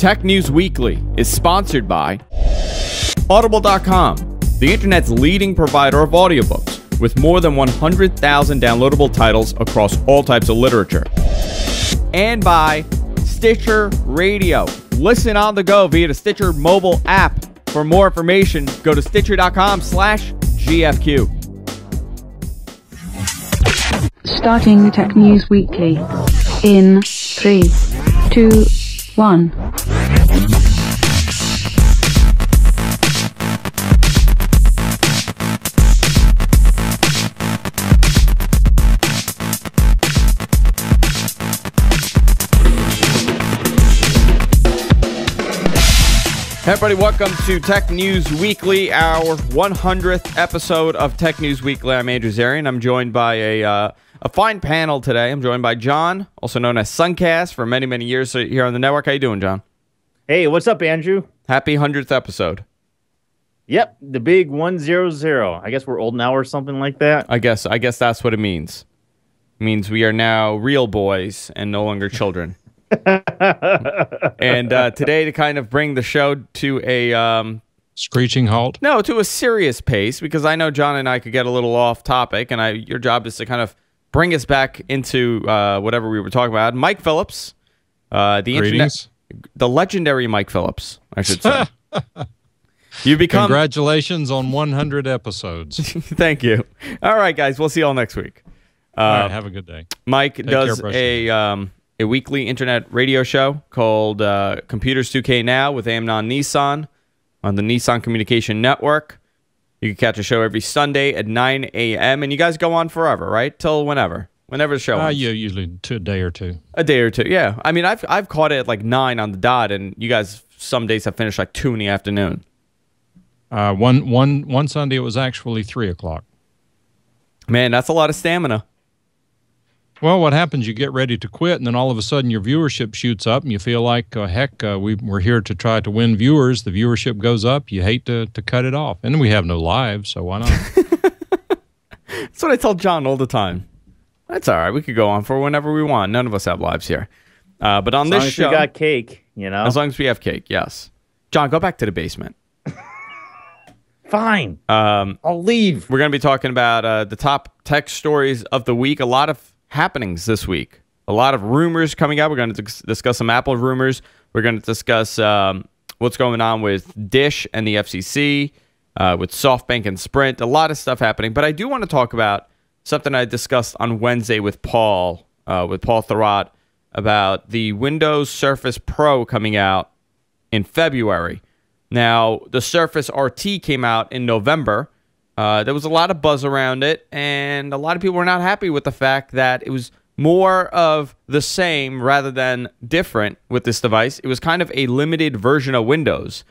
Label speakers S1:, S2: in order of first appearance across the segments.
S1: Tech News Weekly is sponsored by Audible.com, the internet's leading provider of audiobooks, with more than 100,000 downloadable titles across all types of literature. And by Stitcher Radio. Listen on the go via the Stitcher mobile app. For more information, go to stitcher.com/GFQ.
S2: Starting Tech News Weekly in 3, 2, 1.
S1: Hey everybody, welcome to Tech News Weekly, our 100th episode of Tech News Weekly. I'm Andrew Zarian. I'm joined by a fine panel today. I'm joined by John, also known as Suncast, for many, many years here on the network. How you doing, John?
S3: Hey, what's up, Andrew?
S1: Happy 100th episode.
S3: Yep, the big 100. I guess we're old now or something like that.
S1: I guess that's what it means. It means we are now real boys and no longer children. And today, to kind of bring the show to a
S4: screeching halt.
S1: No, to a serious pace, because I know John and I could get a little off topic, and your job is to kind of bring us back into whatever we were talking about. Mike Phillips, the internet, the legendary Mike Phillips, I should say. You become.
S4: Congratulations on 100 episodes.
S1: Thank you. All right, guys, we'll see you all next week.
S4: All right, have a good day.
S1: Mike does a weekly internet radio show called Computers 2K Now with Amnon Nissan on the Nissan Communication Network. You can catch a show every Sunday at 9 a.m. And you guys go on forever, right? Till whenever the show ends.
S4: Yeah, usually a day or two.
S1: A day or two, yeah. I mean, I've caught it at like 9 on the dot, and you guys some days have finished like 2 in the afternoon.
S4: One Sunday it was actually 3 o'clock.
S1: Man, that's a lot of stamina.
S4: Well, what happens, you get ready to quit, and then all of a sudden your viewership shoots up, and you feel like, heck, we're here to try to win viewers. The viewership goes up. You hate to cut it off. And we have no lives, so why not?
S1: That's what I tell John all the time. That's all right. We could go on for whenever we want. None of us have lives here. But on this show...
S3: As long as we got cake, you know?
S1: As long as we have cake, yes. John, go back to the basement.
S3: Fine. I'll leave.
S1: We're going to be talking about the top tech stories of the week. A lot of happenings this week. A lot of rumors coming out. We're going to discuss some Apple rumors. We're going to discuss what's going on with Dish and the FCC, with SoftBank and Sprint. A lot of stuff happening. But I do want to talk about something I discussed on Wednesday with Paul Thurrott, about the Windows Surface Pro coming out in February. Now, the Surface RT came out in November. There was a lot of buzz around it, and a lot of people were not happy with the fact that it was more of the same rather than different with this device. It was kind of a limited version of Windows.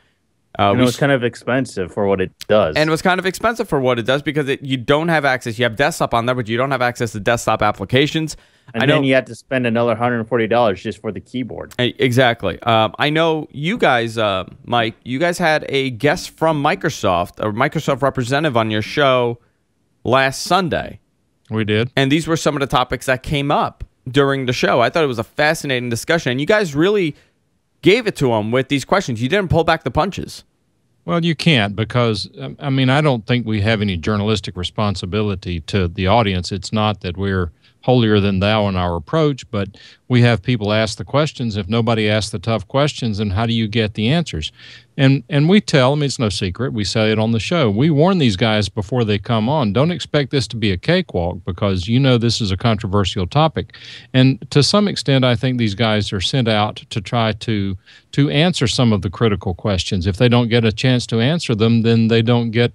S3: It was kind of expensive for what it does.
S1: And it was kind of expensive for what it does because you don't have access. You have desktop on there, but you don't have access to desktop applications.
S3: And then you have to spend another $140 just for the keyboard.
S1: Exactly. I know you guys, Mike, you guys had a guest from Microsoft, a Microsoft representative on your show last Sunday.
S4: We did.
S1: And these were some of the topics that came up during the show. I thought it was a fascinating discussion. And you guys really gave it to him with these questions. You didn't pull back the punches.
S4: Well, you can't because, I mean, I don't think we have any journalistic responsibility to the audience. It's not that we're holier than thou in our approach, but we have people ask the questions. If nobody asks the tough questions, then how do you get the answers? And we tell them, it's no secret, we say it on the show. We warn these guys before they come on, don't expect this to be a cakewalk because you know this is a controversial topic. And to some extent, I think these guys are sent out to try to answer some of the critical questions. If they don't get a chance to answer them, then they don't get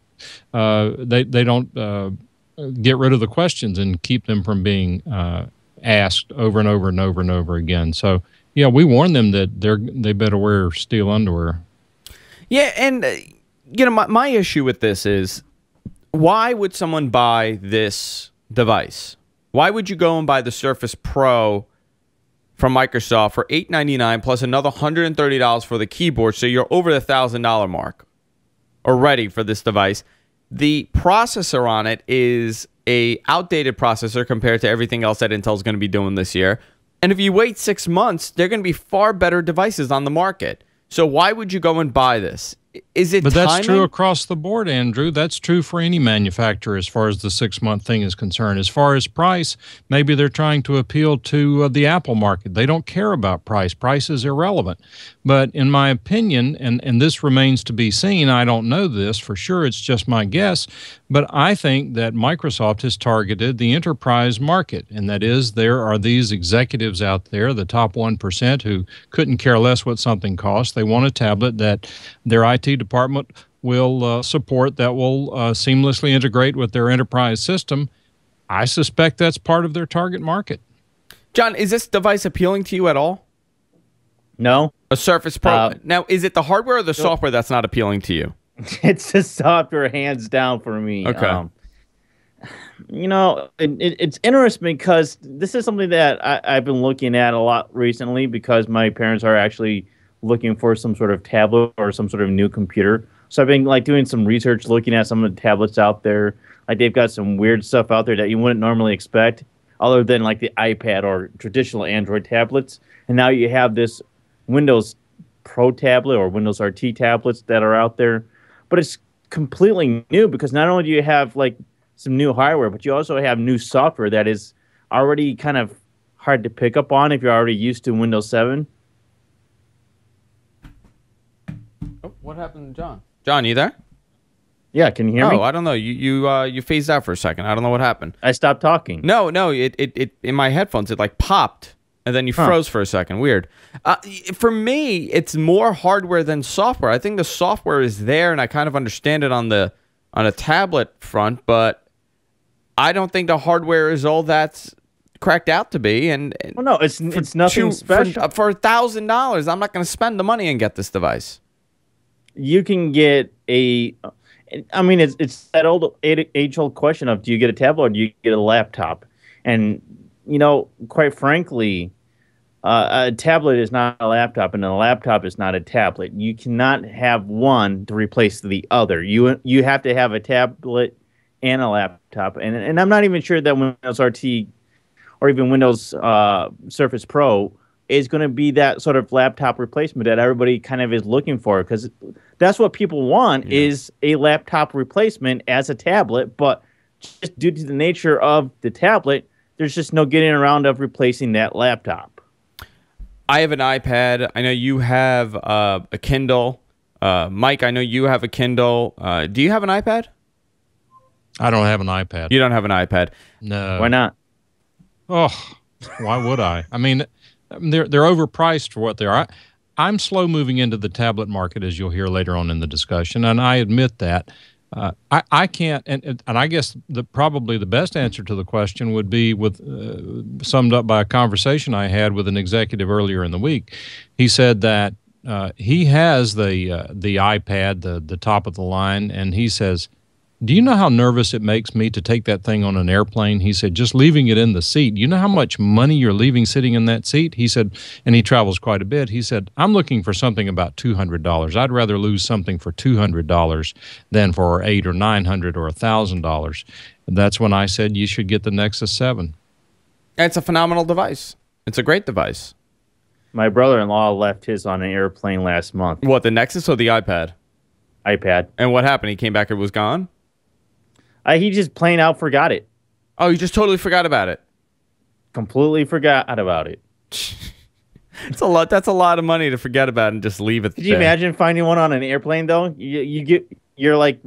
S4: get rid of the questions and keep them from being asked over and over and over and over again. So, yeah, we warn them that they better wear steel underwear.
S1: Yeah, and, you know, my issue with this is, why would someone buy this device? Why would you go and buy the Surface Pro from Microsoft for $899 plus another $130 for the keyboard, so you're over the $1,000 mark already for this device? The processor on it is a outdated processor compared to everything else that Intel's going to be doing this year. And if you wait 6 months, they're going to be far better devices on the market. So why would you go and buy this? Is it
S4: But
S1: timing?
S4: that's true across the board, Andrew. That's true for any manufacturer as far as the 6-month thing is concerned. As far as price, maybe they're trying to appeal to the Apple market. They don't care about price. Price is irrelevant. But in my opinion, and this remains to be seen, I don't know this for sure, it's just my guess, but I think that Microsoft has targeted the enterprise market, and that is there are these executives out there, the top 1%, who couldn't care less what something costs. They want a tablet that their IT department will support, that will seamlessly integrate with their enterprise system. I suspect that's part of their target market.
S1: John, is this device appealing to you at all?
S3: No.
S1: A Surface Pro. Now, is it the hardware or the software that's not appealing to you?
S3: It's the software, hands down, for me.
S1: Okay.
S3: It's interesting because this is something that I've been looking at a lot recently because my parents are actually looking for some sort of tablet or some sort of new computer. So I've been doing some research, looking at some of the tablets out there. They've got some weird stuff out there that you wouldn't normally expect, other than the iPad or traditional Android tablets. And now you have this Windows Pro tablet or Windows RT tablets that are out there. But it's completely new because not only do you have some new hardware, but you also have new software that is already kind of hard to pick up on if you're already used to Windows 7.
S1: Oh, what happened to John? John, you there?
S3: Yeah, can you hear me?
S1: Oh, I don't know. You phased out for a second. I don't know what happened.
S3: I stopped talking.
S1: No, it in my headphones it popped and then you froze for a second. Weird. For me, it's more hardware than software. I think the software is there, and I kind of understand it on a tablet front, but I don't think the hardware is all that's cracked out to be. And
S3: well, no, it's nothing special.
S1: For $1,000, I'm not going to spend the money and get this device.
S3: You can get it's that age-old question of, do you get a tablet or do you get a laptop? And, quite frankly, a tablet is not a laptop, and a laptop is not a tablet. You cannot have one to replace the other. You have to have a tablet and a laptop. And I'm not even sure that Windows RT or even Windows Surface Pro is going to be that sort of laptop replacement that everybody kind of is looking for, because that's what people want, is a laptop replacement as a tablet. But just due to the nature of the tablet, there's just no getting around of replacing that laptop.
S1: I have an iPad. I know you have a Kindle. Mike, I know you have a Kindle. Do you have an iPad?
S4: I don't have an iPad.
S1: You don't have an iPad?
S4: No.
S3: Why not?
S4: Oh, why would I? I mean, they're overpriced for what they are. I'm slow moving into the tablet market, as you'll hear later on in the discussion, and I admit that. I can't, and I guess probably the best answer to the question would be summed up by a conversation I had with an executive earlier in the week. He said that he has the iPad, the top of the line, and he says, "Do you know how nervous it makes me to take that thing on an airplane?" He said, "Just leaving it in the seat. You know how much money you're leaving sitting in that seat?" He said, and he travels quite a bit. He said, "I'm looking for something about $200. I'd rather lose something for $200 than for $800 or $900 or $1,000. And that's when I said you should get the Nexus 7.
S1: It's a phenomenal device. It's a great device.
S3: My brother-in-law left his on an airplane last month.
S1: What, the Nexus or the iPad?
S3: iPad.
S1: And what happened? He came back, it was gone?
S3: He just plain out forgot it.
S1: Oh, you just totally forgot about it?
S3: Completely forgot about it.
S1: It's a lot. That's a lot of money to forget about and just leave it.
S3: Could you imagine finding one on an airplane though? You're like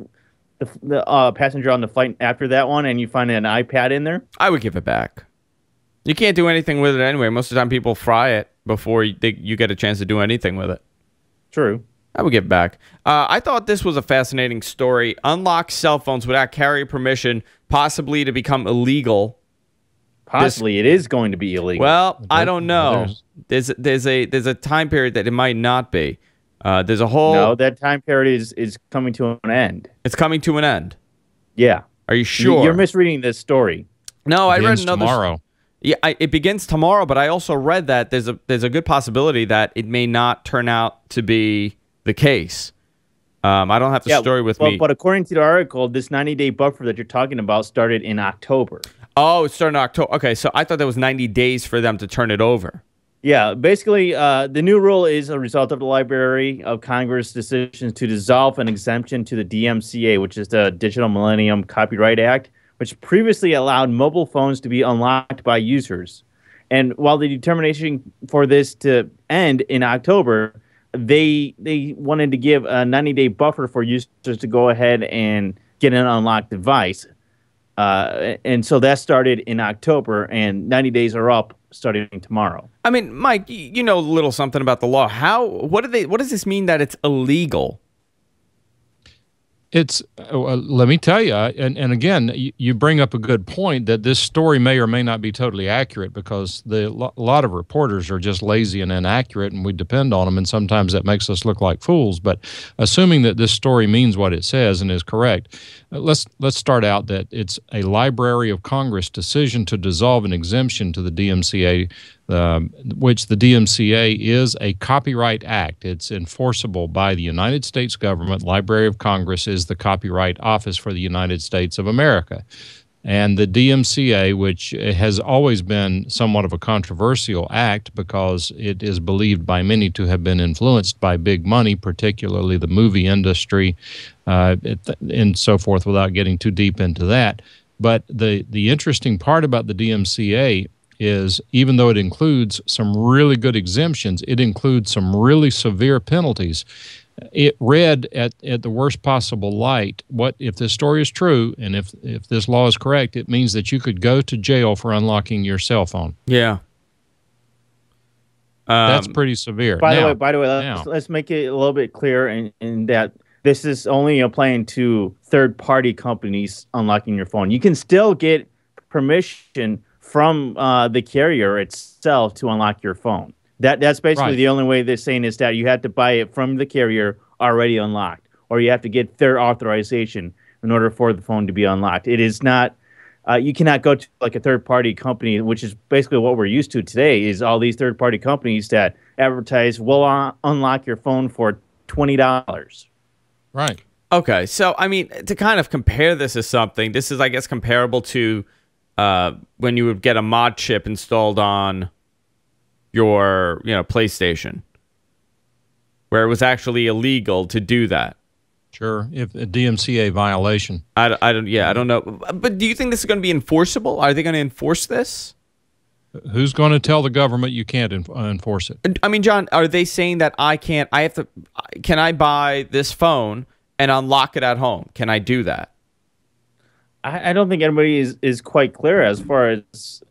S3: the passenger on the flight after that one, and you find an iPad in there.
S1: I would give it back. You can't do anything with it anyway. Most of the time, people fry it before you get a chance to do anything with it.
S3: True.
S1: I would give it back. I thought this was a fascinating story. Unlock cell phones without carrier permission, possibly to become illegal.
S3: Possibly it is going to be illegal.
S1: Well, I don't know. There's a time period that it might not be. There's a whole...
S3: No, that time period is coming to an end.
S1: It's coming to an end?
S3: Yeah.
S1: Are you sure?
S3: You're misreading this story.
S1: No, I read another...
S4: tomorrow.
S1: Yeah, it begins tomorrow, but I also read that there's a good possibility that it may not turn out to be the case. I don't have the story with me.
S3: But according to the article, this 90-day buffer that you're talking about started in October.
S1: Oh, it started in October. Okay, so I thought there was 90 days for them to turn it over.
S3: Yeah, basically, the new rule is a result of the Library of Congress decision to dissolve an exemption to the DMCA, which is the Digital Millennium Copyright Act, which previously allowed mobile phones to be unlocked by users. And while the determination for this to end in October, they wanted to give a 90-day buffer for users to go ahead and get an unlocked device. And so that started in October, and 90 days are up starting tomorrow.
S1: I mean, Mike, you know a little something about the law. What does this mean that it's illegal?
S4: It's let me tell you, and again, you bring up a good point that this story may or may not be totally accurate because a lot of reporters are just lazy and inaccurate, and we depend on them, and sometimes that makes us look like fools. But assuming that this story means what it says and is correct, let's start out that it's a Library of Congress decision to dissolve an exemption to the DMCA, which the DMCA is a copyright act. It's enforceable by the United States government. Library of Congress is the Copyright Office for the United States of America. And the DMCA, which has always been somewhat of a controversial act because it is believed by many to have been influenced by big money, particularly the movie industry and so forth, without getting too deep into that. But the interesting part about the DMCA is even though it includes some really good exemptions, it includes some really severe penalties. It read at the worst possible light. What if this story is true, and if this law is correct, it means that you could go to jail for unlocking your cell phone.
S1: Yeah.
S4: That's pretty severe.
S3: By the way, let's make it a little bit clearer in that this is only applying to third-party companies unlocking your phone. You can still get permission from the carrier itself to unlock your phone. That's basically the only way they're saying is that you have to buy it from the carrier already unlocked, or you have to get their authorization in order for the phone to be unlocked. It is not, you cannot go to like a third-party company, which is basically what we're used to today, is all these third-party companies that advertise, we'll unlock your phone for $20.
S4: Right.
S1: Okay, so I mean, to kind of compare this as something, this is, I guess, comparable to when you would get a mod chip installed on your PlayStation, where it was actually illegal to do that.
S4: Sure, if a DMCA violation.
S1: I don't know. But do you think this is going to be enforceable? Are they going to enforce this?
S4: Who's going to tell the government you can't enforce it?
S1: I mean, John, are they saying that can I buy this phone and unlock it at home? Can I do that?
S3: I don't think anybody is quite clear as far as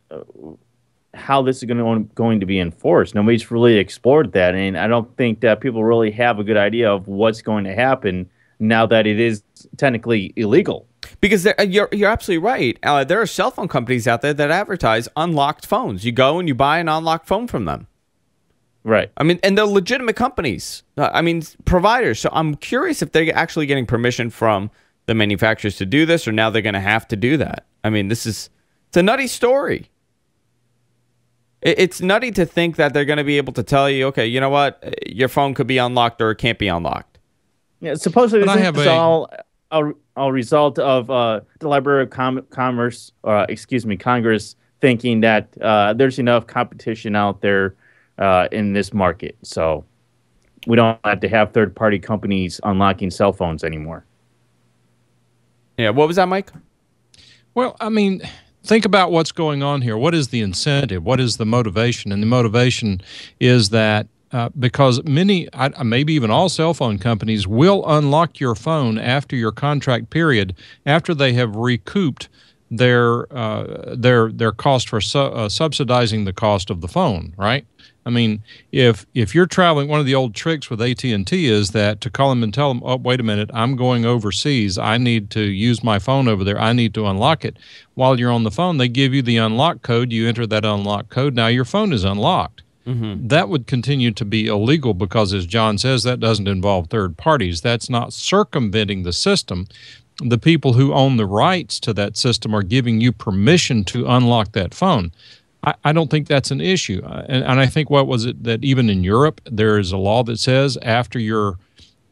S3: how this is going to be enforced. Nobody's really explored that, and I don't think that people really have a good idea of what's going to happen now that it is technically illegal.
S1: Because you're absolutely right. There are cell phone companies out there that advertise unlocked phones. You go and you buy an unlocked phone from them.
S3: Right.
S1: I mean, and they're legitimate companies. Providers. So I'm curious if they're actually getting permission from the manufacturers to do this, or now they're going to have to do that. I mean, it's a nutty story. It's nutty to think that they're going to be able to tell you, okay, you know what, your phone could be unlocked or it can't be unlocked.
S3: Yeah, supposedly this is all a result of the Library of Congress thinking that there's enough competition out there in this market, so we don't have to have third-party companies unlocking cell phones anymore.
S1: Yeah, what was that, Mike?
S4: Well, I mean, think about what's going on here. What is the incentive? What is the motivation? And the motivation is that because many, maybe even all cell phone companies will unlock your phone after your contract period, after they have recouped their cost for subsidizing the cost of the phone, right? I mean, if you're traveling, one of the old tricks with AT&T is that to call them and tell them, oh, wait a minute, I'm going overseas. I need to use my phone over there. I need to unlock it. While you're on the phone, they give you the unlock code. You enter that unlock code. Now your phone is unlocked. Mm-hmm. That would continue to be illegal because, as John says, that doesn't involve third parties. That's not circumventing the system. The people who own the rights to that system are giving you permission to unlock that phone. I don't think that's an issue. And I think what was it that even in Europe, there is a law that says after your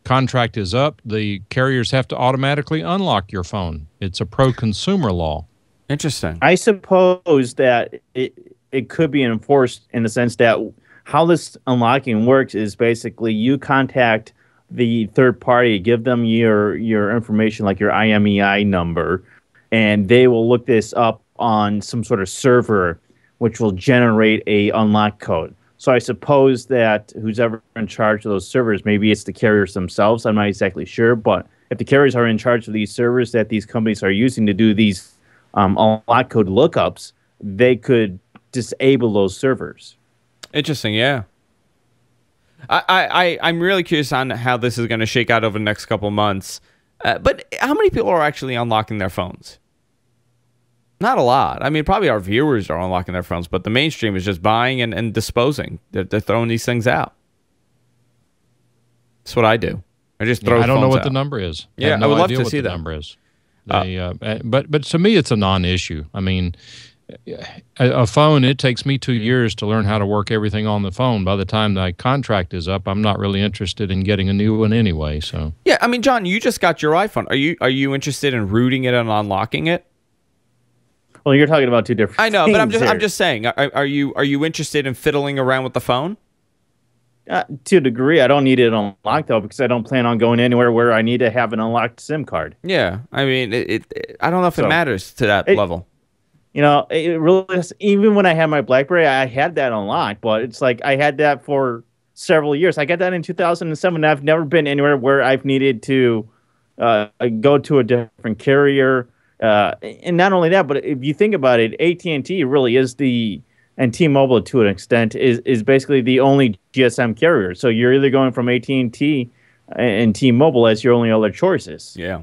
S4: contract is up, the carriers have to automatically unlock your phone. It's a pro-consumer law.
S1: Interesting.
S3: I suppose that it could be enforced in the sense that how this unlocking works is basically you contact the third party, give them your information, like your IMEI number, and they will look this up on some sort of server, which will generate a unlock code. So I suppose that who's ever in charge of those servers, maybe it's the carriers themselves. I'm not exactly sure, but if the carriers are in charge of these servers that these companies are using to do these unlock code lookups, they could disable those servers.
S1: Interesting, yeah. I'm really curious on how this is going to shake out over the next couple months. But how many people are actually unlocking their phones? Not a lot. I mean, probably our viewers are unlocking their phones, but the mainstream is just buying and disposing. They're throwing these things out. That's what I do. I just throw.
S4: I don't know what
S1: out.
S4: the number is.
S1: Yeah, I would love to see that
S4: number is. But to me, it's a non-issue. I mean, a phone, it takes me 2 years to learn how to work everything on the phone. By the time my contract is up, I'm not really interested in getting a new one anyway. So
S1: yeah, I mean, John, you just got your iPhone. Are you interested in rooting it and unlocking it?
S3: Well, you're talking about two different.
S1: I know,
S3: things
S1: but I'm
S3: there.
S1: just saying. Are you interested in fiddling around with the phone?
S3: To a degree, I don't need it unlocked though, because I don't plan on going anywhere where I need to have an unlocked SIM card.
S1: Yeah, I mean, I don't know if it matters to that level.
S3: You know, it really is, even when I had my BlackBerry, I had that unlocked, but it's like I had that for several years. I got that in 2007, and I've never been anywhere where I've needed to go to a different carrier. And not only that, but if you think about it, AT&T really is and T-Mobile to an extent is basically the only GSM carrier. So you're either going from AT&T and T-Mobile as your only other choices.
S1: Yeah.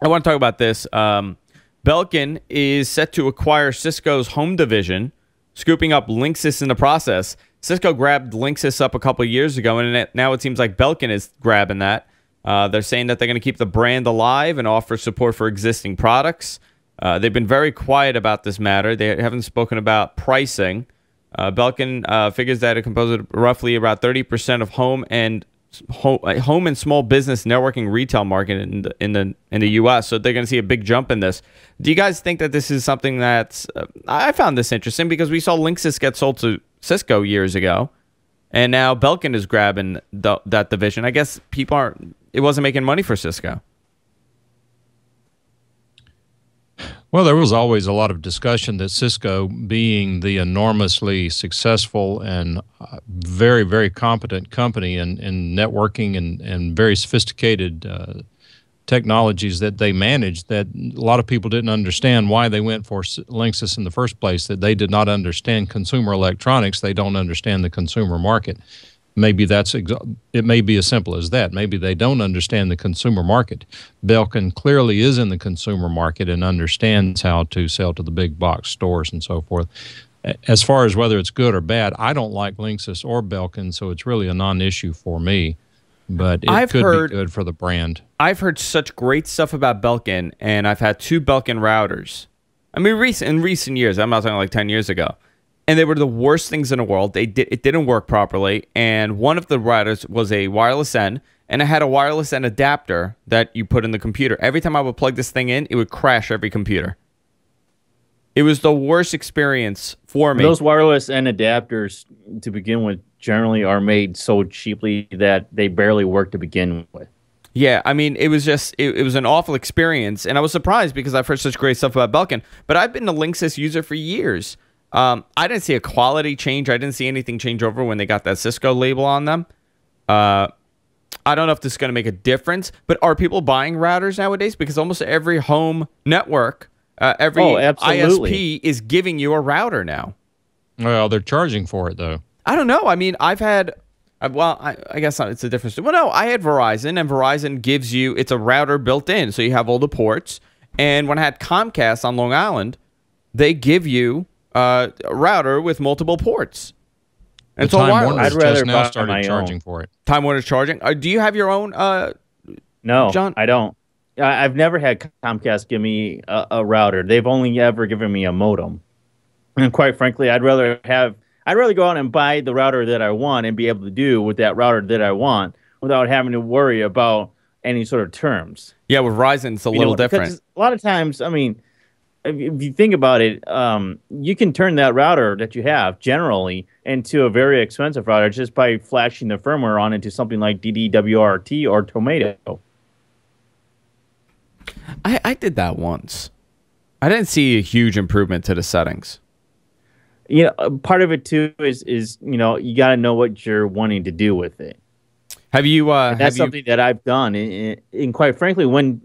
S1: I want to talk about this. Belkin is set to acquire Cisco's home division, scooping up Linksys in the process. Cisco grabbed Linksys up a couple of years ago, and now it seems like Belkin is grabbing that. They're saying that they're going to keep the brand alive and offer support for existing products. They've been very quiet about this matter. They haven't spoken about pricing. Belkin figures that it composes roughly about 30% of home and small business networking retail market in the U.S. So they're going to see a big jump in this. Do you guys think that this is something that's? I found this interesting because we saw Linksys get sold to Cisco years ago, and now Belkin is grabbing that division. I guess it wasn't making money for Cisco.
S4: Well, there was always a lot of discussion that Cisco, being the enormously successful and very, very competent company in networking and very sophisticated technologies that they managed, that a lot of people didn't understand why they went for Linksys in the first place, that they did not understand consumer electronics. They don't understand the consumer market. Maybe it may be as simple as that. Maybe they don't understand the consumer market. Belkin clearly is in the consumer market and understands how to sell to the big box stores and so forth. As far as whether it's good or bad, I don't like Linksys or Belkin, so it's really a non-issue for me. But it could be good for the brand.
S1: I've heard such great stuff about Belkin, and I've had 2 Belkin routers. I mean, in recent years. I'm not talking like 10 years ago. And they were the worst things in the world. It didn't work properly. And one of the routers was a wireless N, and it had a wireless N adapter that you put in the computer. Every time I would plug this thing in, it would crash every computer. It was the worst experience for me.
S3: Those wireless N adapters, to begin with, generally are made so cheaply that they barely work to begin with.
S1: Yeah, I mean, it was just, it was an awful experience. And I was surprised because I've heard such great stuff about Belkin. But I've been a Linksys user for years. I didn't see a quality change. I didn't see anything change over when they got that Cisco label on them. I don't know if this is going to make a difference, but are people buying routers nowadays? Because almost every home network, every ISP is giving you a router now.
S4: Well, they're charging for it, though.
S1: I don't know. I mean, I guess it's a difference. Well, no, I had Verizon, and Verizon gives you, it's a router built in, so you have all the ports. And when I had Comcast on Long Island, they give you a router with multiple ports. And it's all wireless.
S4: I'd rather now started charging for it.
S1: Time Warner's charging. Do you have your own?
S3: No,
S1: John?
S3: I don't. I've never had Comcast give me a router. They've only ever given me a modem. And quite frankly, I'd rather go out and buy the router that I want and be able to do with that router that I want without having to worry about any sort of terms.
S1: Yeah, with Verizon, it's a little different.
S3: A lot of times, I mean, if you think about it, you can turn that router that you have generally into a very expensive router just by flashing the firmware on into something like DDWRT or Tomato.
S1: I did that once. I didn't see a huge improvement to the settings.
S3: You know, part of it too is you know, you got to know what you're wanting to do with it.
S1: Have you?
S3: That's something that I've done, and quite frankly, when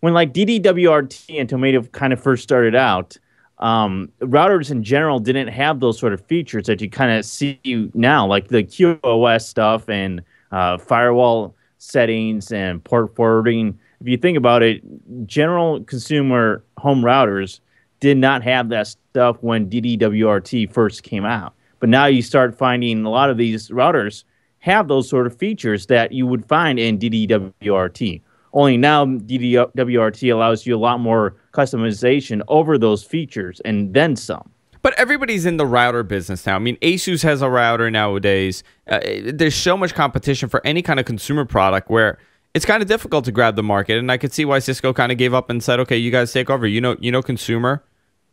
S3: like DDWRT and Tomato kind of first started out, routers in general didn't have those sort of features that you kind of see now, like the QoS stuff and firewall settings and port forwarding. If you think about it, general consumer home routers did not have that stuff when DDWRT first came out. But now you start finding a lot of these routers have those sort of features that you would find in DDWRT. Only now DDWRT allows you a lot more customization over those features and then some.
S1: But everybody's in the router business now. I mean, Asus has a router nowadays. There's so much competition for any kind of consumer product where it's kind of difficult to grab the market. And I could see why Cisco kind of gave up and said, okay, you guys take over. You know, consumer,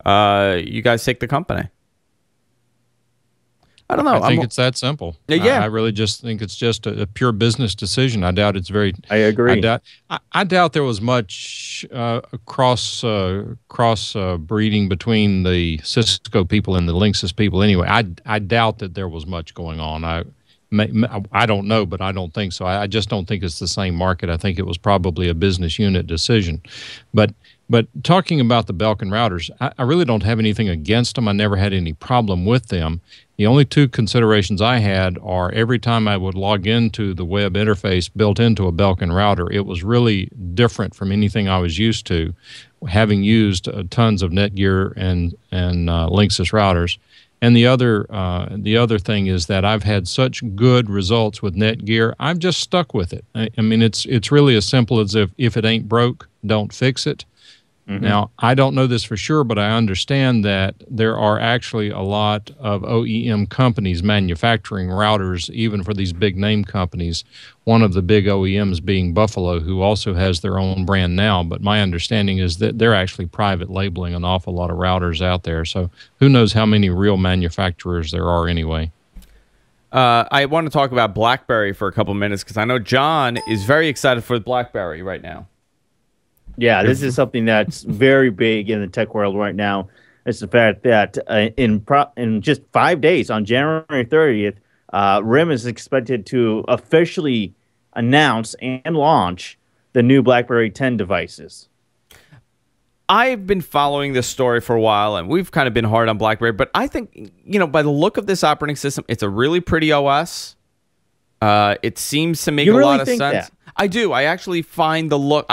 S1: you guys take the company. I don't know.
S4: I think it's that simple.
S1: Yeah.
S4: I really just think it's just a pure business decision. I doubt it's very.
S3: I agree.
S4: I doubt there was much cross breeding between the Cisco people and the Linksys people. Anyway, I doubt that there was much going on. I don't know, but I don't think so. I just don't think it's the same market. I think it was probably a business unit decision. But talking about the Belkin routers, I really don't have anything against them. I never had any problem with them. The only two considerations I had are every time I would log into the web interface built into a Belkin router, it was really different from anything I was used to, having used tons of Netgear and Linksys routers. And the other thing is that I've had such good results with Netgear, I've just stuck with it. I mean, it's really as simple as if it ain't broke, don't fix it. Mm-hmm. Now, I don't know this for sure, but I understand that there are actually a lot of OEM companies manufacturing routers, even for these big name companies. One of the big OEMs being Buffalo, who also has their own brand now. But my understanding is that they're actually private labeling an awful lot of routers out there. So who knows how many real manufacturers there are anyway.
S1: I want to talk about BlackBerry for a couple minutes because I know John is very excited for BlackBerry right now.
S3: Yeah, this is something that's very big in the tech world right now. It's the fact that in just 5 days, on January 30th, RIM is expected to officially announce and launch the new BlackBerry 10 devices.
S1: I've been following this story for a while, and we've kind of been hard on BlackBerry, but I think, you know, by the look of this operating system, it's a really pretty OS. It seems to make a lot of sense. That? I do. I actually find the look.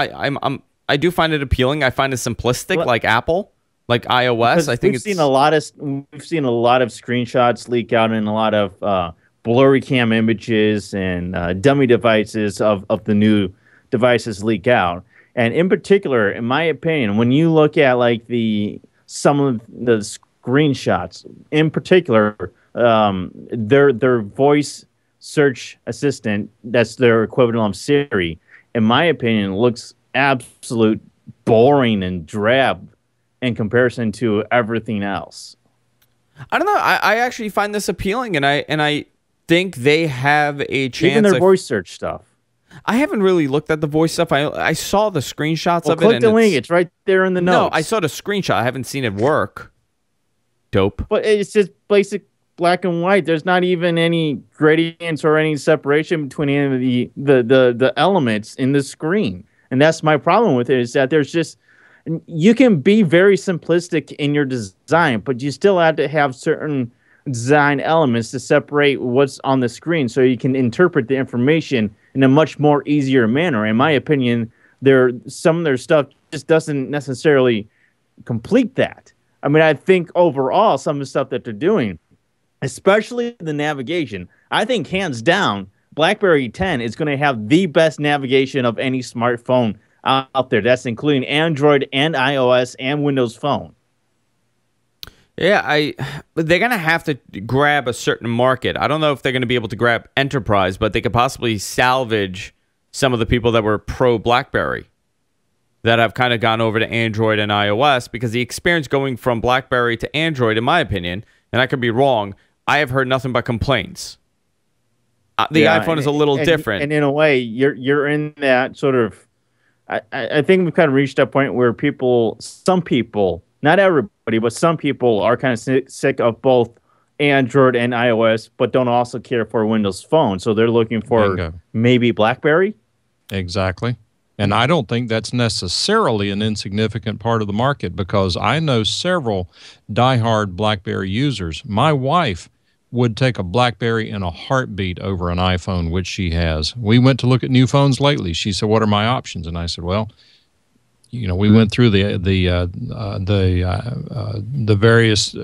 S1: I do find it appealing. I find it simplistic, like Apple, like iOS. I think
S3: we've seen a lot of screenshots leak out and a lot of blurry cam images and dummy devices of the new devices leak out. And in particular, in my opinion, when you look at like some of the screenshots, in particular, their voice search assistant, that's their equivalent of Siri, in my opinion, looks absolute boring and drab in comparison to everything else.
S1: I don't know. I actually find this appealing, and I think they have a chance.
S3: Even their voice search stuff.
S1: I haven't really looked at the voice stuff. I saw the screenshots of it.
S3: Click the link. It's right there in the notes.
S1: No, I saw the screenshot. I haven't seen it work. Dope.
S3: But it's just basic black and white. There's not even any gradients or any separation between any of the elements in the screen. And that's my problem with it, is that there's just, you can be very simplistic in your design, but you still have to have certain design elements to separate what's on the screen so you can interpret the information in a much more easier manner. In my opinion, some of their stuff just doesn't necessarily complete that. I mean, I think overall, some of the stuff that they're doing, especially the navigation, I think hands down, BlackBerry 10 is going to have the best navigation of any smartphone out there. That's including Android and iOS and Windows Phone.
S1: Yeah, they're going to have to grab a certain market. I don't know if they're going to be able to grab enterprise, but they could possibly salvage some of the people that were pro BlackBerry. that have kind of gone over to Android and iOS, because the experience going from BlackBerry to Android, in my opinion, and I could be wrong, I have heard nothing but complaints. The iPhone is a little different.
S3: And in a way, you're in that sort of, I think we've kind of reached a point where some people, not everybody, but some people are kind of sick of both Android and iOS, but don't also care for Windows Phone. So they're looking for maybe BlackBerry.
S4: Exactly. And I don't think that's necessarily an insignificant part of the market, because I know several diehard BlackBerry users. My wife would take a BlackBerry in a heartbeat over an iPhone, which she has. We went to look at new phones lately. She said, "What are my options?" And I said, "Well, you know, we went through the various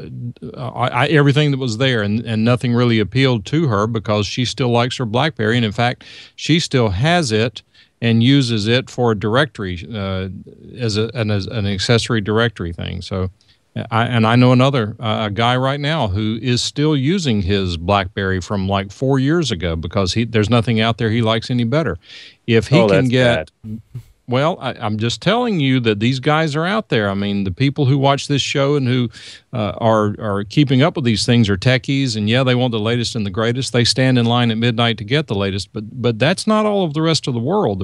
S4: everything that was there, and nothing really appealed to her, because she still likes her BlackBerry, and in fact, she still has it and uses it for a directory as an accessory directory thing." So, I know another a guy right now who is still using his BlackBerry from like 4 years ago, because there's nothing out there he likes any better. If he can get bad. Well, I'm just telling you that these guys are out there. I mean, the people who watch this show and who are keeping up with these things are techies, and yeah, they want the latest and the greatest. They stand in line at midnight to get the latest, but that's not all of the rest of the world.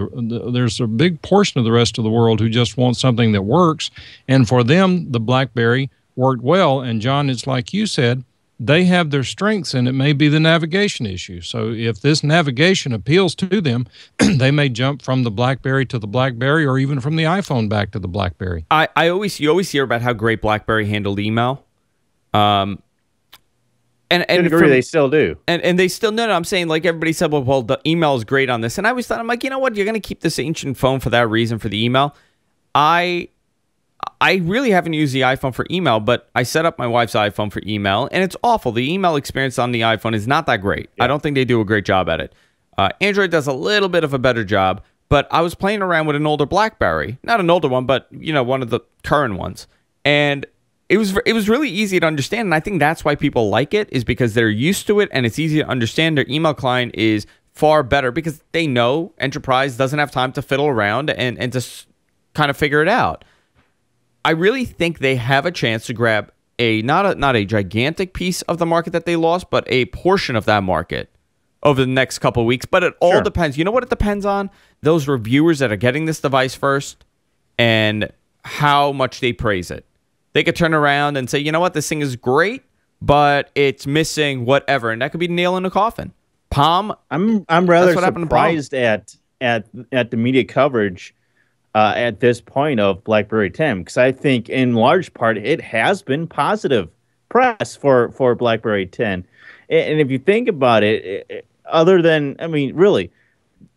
S4: There's a big portion of the rest of the world who just want something that works, and for them, the BlackBerry worked well. And John, it's like you said, they have their strengths, and it may be the navigation issue. So if this navigation appeals to them, they may jump from the BlackBerry to the BlackBerry, or even from the iPhone back to the BlackBerry.
S1: You always hear about how great BlackBerry handled email. And
S3: agree, they still do.
S1: And they still, no, I'm saying, like, everybody said, well, the email is great on this. And I always thought, I'm like, you know what? You're going to keep this ancient phone for that reason, for the email. I really haven't used the iPhone for email, but I set up my wife's iPhone for email, and it's awful. The email experience on the iPhone is not that great. Yeah. I don't think they do a great job at it. Android does a little bit of a better job, but I was playing around with an older BlackBerry. Not an older one, but, you know, one of the current ones. And it was really easy to understand, and I think that's why people like it, is because they're used to it, and it's easy to understand. Their email client is far better, because they know enterprise doesn't have time to fiddle around and just kind of figure it out. I really think they have a chance to grab not a gigantic piece of the market that they lost, but a portion of that market over the next couple of weeks. But it all depends. You know what it depends on? Those reviewers that are getting this device first and how much they praise it. They could turn around and say, you know what, this thing is great, but it's missing whatever, and that could be the nail in the coffin. Palm.
S3: I'm rather surprised at the media coverage at this point of BlackBerry 10, because I think in large part it has been positive press for BlackBerry 10. And if you think about it, other than, I mean, really,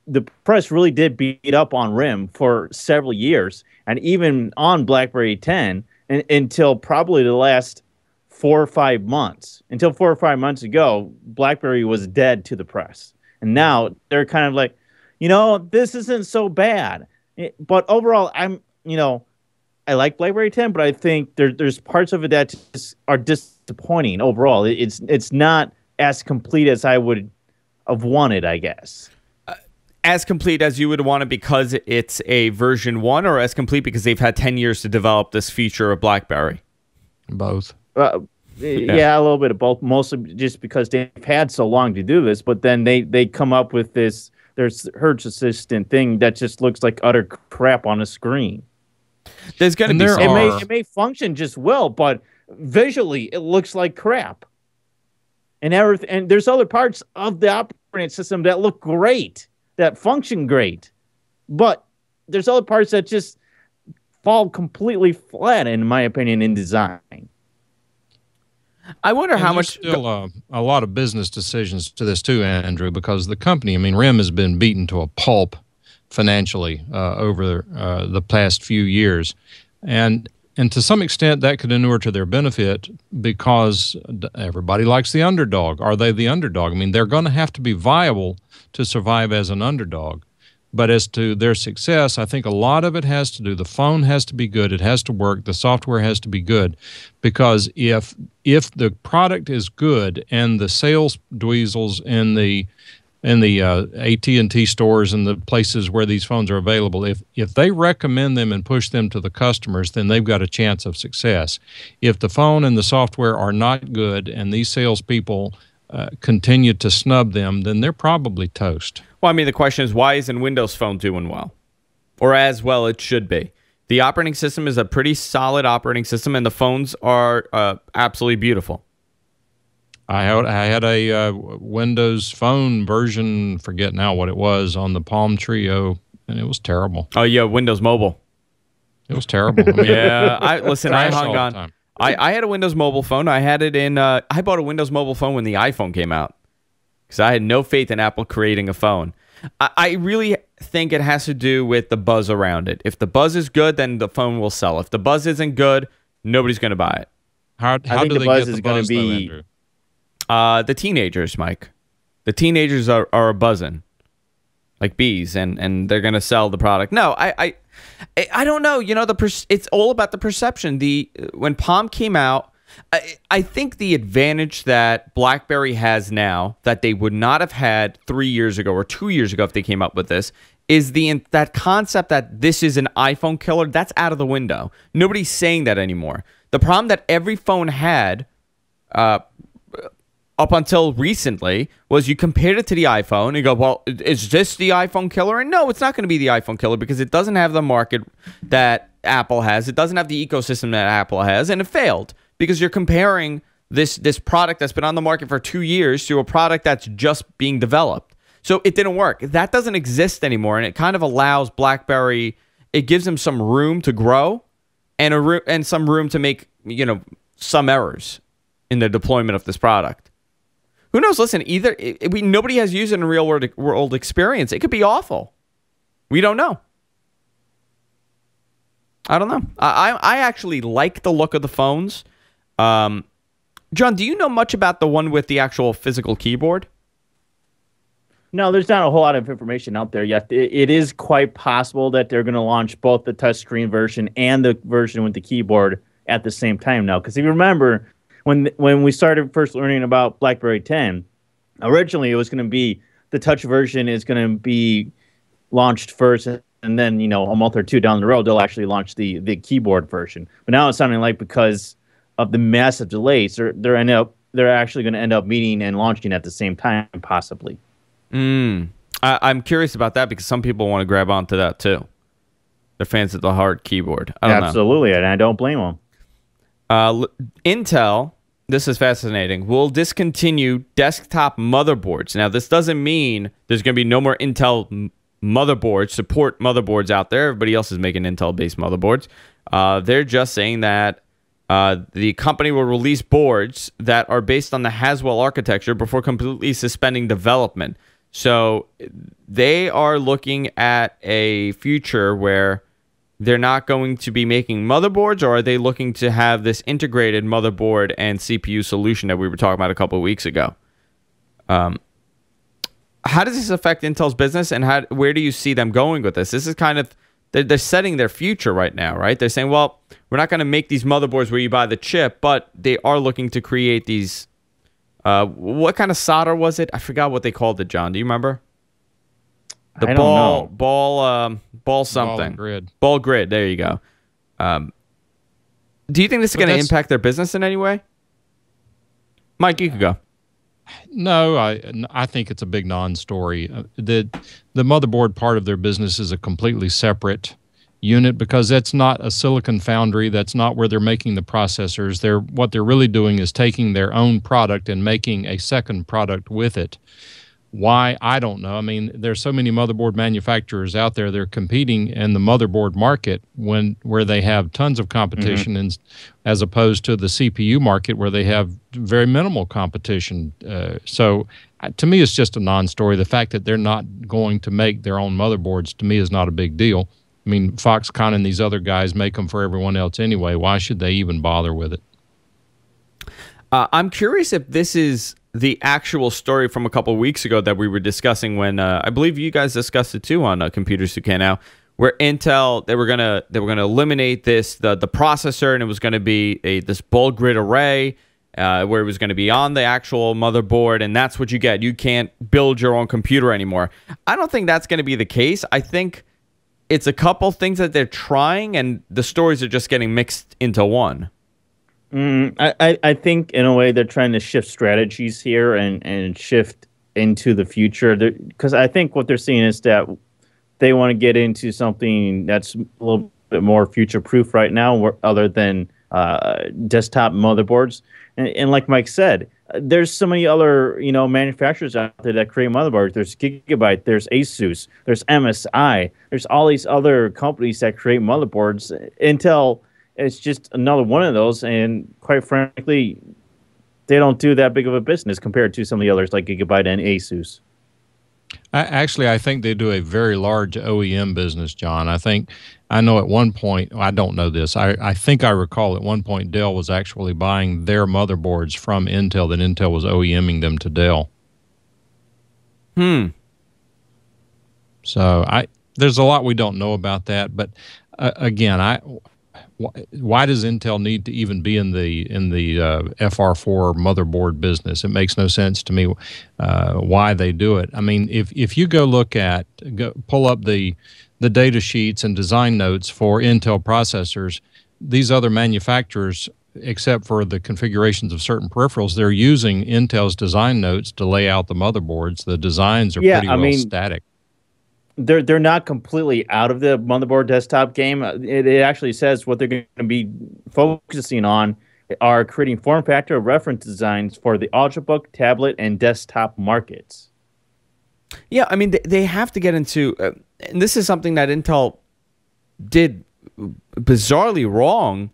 S3: the press really did beat up on RIM for several years, and even on BlackBerry 10 until probably the last 4 or 5 months. Until 4 or 5 months ago, BlackBerry was dead to the press. And now they're kind of like, you know, this isn't so bad. But overall, I like BlackBerry 10, but I think there's parts of it that just are disappointing overall. It's not as complete as I would have wanted, I guess.
S1: As complete as you would want it because it's a version 1, or as complete because they've had 10 years to develop this feature of BlackBerry?
S4: Both.
S3: Yeah, a little bit of both, mostly just because they've had so long to do this, but then they come up with this. There's Hertz Assistant thing that just looks like utter crap on a screen.
S1: There's going to be
S3: it may function just well, but visually it looks like crap. And everything, and there's other parts of the operating system that look great, that function great, but there's other parts that just fall completely flat, in my opinion, in design.
S1: I wonder how much.
S4: Still a lot of business decisions to this too, Andrew, because the company, I mean, RIM has been beaten to a pulp financially over the past few years, and to some extent that could inure to their benefit because everybody likes the underdog. Are they the underdog? I mean, they're going to have to be viable to survive as an underdog. But as to their success, I think a lot of it has to do, the phone has to be good, it has to work, the software has to be good. Because if the product is good and the sales dweezels and the AT&T stores and the places where these phones are available, if they recommend them and push them to the customers, then they've got a chance of success. If the phone and the software are not good and these salespeople continue to snub them, then they're probably toast.
S1: Well, I mean, the question is, why isn't Windows Phone doing well? Or as well it should be? The operating system is a pretty solid operating system, and the phones are absolutely beautiful.
S4: I had a Windows Phone version, forget now what it was, on the Palm Trio, and it was terrible.
S1: Oh, yeah, Windows Mobile.
S4: It was terrible. I mean,
S1: yeah, I hung
S4: all
S1: on.
S4: the time.
S1: I had a Windows Mobile phone. I had it in. I bought a Windows Mobile phone when the iPhone came out because I had no faith in Apple creating a phone. I really think it has to do with the buzz around it. If the buzz is good, then the phone will sell. If the buzz isn't good, nobody's going to buy it.
S4: How
S3: think
S4: do
S3: the
S4: they
S3: buzz
S4: get
S3: is
S4: the
S3: gonna
S4: buzz,
S3: be-
S4: though, Andrew?
S1: The teenagers, Mike. The teenagers are buzzing like bees, and they're going to sell the product. No, I don't know. You know, it's all about the perception. When Palm came out, I think the advantage that BlackBerry has now that they would not have had 3 years ago or 2 years ago if they came up with this is that concept that this is an iPhone killer. That's out of the window. Nobody's saying that anymore. The problem that every phone had up until recently was you compared it to the iPhone and you go, well, is this the iPhone killer? And no, it's not going to be the iPhone killer because it doesn't have the market that Apple has. It doesn't have the ecosystem that Apple has, and it failed because you're comparing this product that's been on the market for 2 years to a product that's just being developed. So it didn't work. That doesn't exist anymore, and it kind of allows BlackBerry, it gives them some room to grow and some room to make, some errors in the deployment of this product. Who knows? Listen, nobody has used it in a real world experience. It could be awful. We don't know. I don't know. I actually like the look of the phones. John, do you know much about the one with the actual physical keyboard?
S3: No, there's not a whole lot of information out there yet. It is quite possible that they're going to launch both the touchscreen version and the version with the keyboard at the same time now. Because if you remember, when we started first learning about BlackBerry 10, originally it was going to be the touch version is going to be launched first, and then a month or two down the road they'll actually launch the keyboard version. But now it's sounding like because of the massive delays, they're actually going to end up meeting and launching at the same time, possibly.
S1: I'm curious about that because some people want to grab onto that too. They're fans of the hard keyboard. I don't know.
S3: Absolutely, and I don't blame them.
S1: Intel, this is fascinating, will discontinue desktop motherboards. Now, this doesn't mean there's going to be no more Intel support motherboards out there. Everybody else is making Intel-based motherboards. They're just saying that the company will release boards that are based on the Haswell architecture before completely suspending development. So they are looking at a future where they're not going to be making motherboards, or are they looking to have this integrated motherboard and CPU solution that we were talking about a couple of weeks ago? How does this affect Intel's business, and where do you see them going with this? This is kind of, they're setting their future right now, right? They're saying, well, we're not going to make these motherboards where you buy the chip, but they are looking to create these. What kind of solder was it? I forgot what they called it, John. Do you remember?
S3: I don't know.
S1: Ball something.
S4: Ball grid.
S1: Ball grid. There you go. Do you think this is going to impact their business in any way? Mike, you could go.
S4: No, I think it's a big non-story. The motherboard part of their business is a completely separate unit because that's not a silicon foundry. That's not where they're making the processors. What they're really doing is taking their own product and making a second product with it. Why? I don't know. I mean, there's so many motherboard manufacturers out there. They're competing in the motherboard market where they have tons of competition, and as opposed to the CPU market where they have very minimal competition. So to me, it's just a non-story. The fact that they're not going to make their own motherboards, to me, is not a big deal. I mean, Foxconn and these other guys make them for everyone else anyway. Why should they even bother with it?
S1: I'm curious if this is the actual story from a couple of weeks ago that we were discussing when I believe you guys discussed it too on Computers Who Can Now, where Intel they were gonna eliminate the processor, and it was going to be this ball grid array, where it was going to be on the actual motherboard, and that's what you get. You can't build your own computer anymore. I don't think that's going to be the case. I think it's a couple things that they're trying, and the stories are just getting mixed into one.
S3: I think, in a way, they're trying to shift strategies here and shift into the future. Because I think what they're seeing is that they want to get into something that's a little bit more future-proof right now, other than desktop motherboards. And like Mike said, there's so many other manufacturers out there that create motherboards. There's Gigabyte, there's Asus, there's MSI, there's all these other companies that create motherboards. Intel is just another one of those, and quite frankly, they don't do that big of a business compared to some of the others like Gigabyte and Asus.
S4: Actually, I think they do a very large OEM business, John. I know at one point, I don't know this, I think I recall at one point Dell was actually buying their motherboards from Intel, that Intel was OEMing them to Dell. So there's a lot we don't know about that, but again, why does Intel need to even be in the FR4 motherboard business? It makes no sense to me why they do it. I mean, if you pull up the data sheets and design notes for Intel processors, these other manufacturers, except for the configurations of certain peripherals, they're using Intel's design notes to lay out the motherboards. The designs are pretty well static.
S3: They're not completely out of the motherboard desktop game. It actually says what they're going to be focusing on are creating form factor reference designs for the Ultrabook, tablet, and desktop markets.
S1: Yeah, I mean, they have to get into, and this is something that Intel did bizarrely wrong,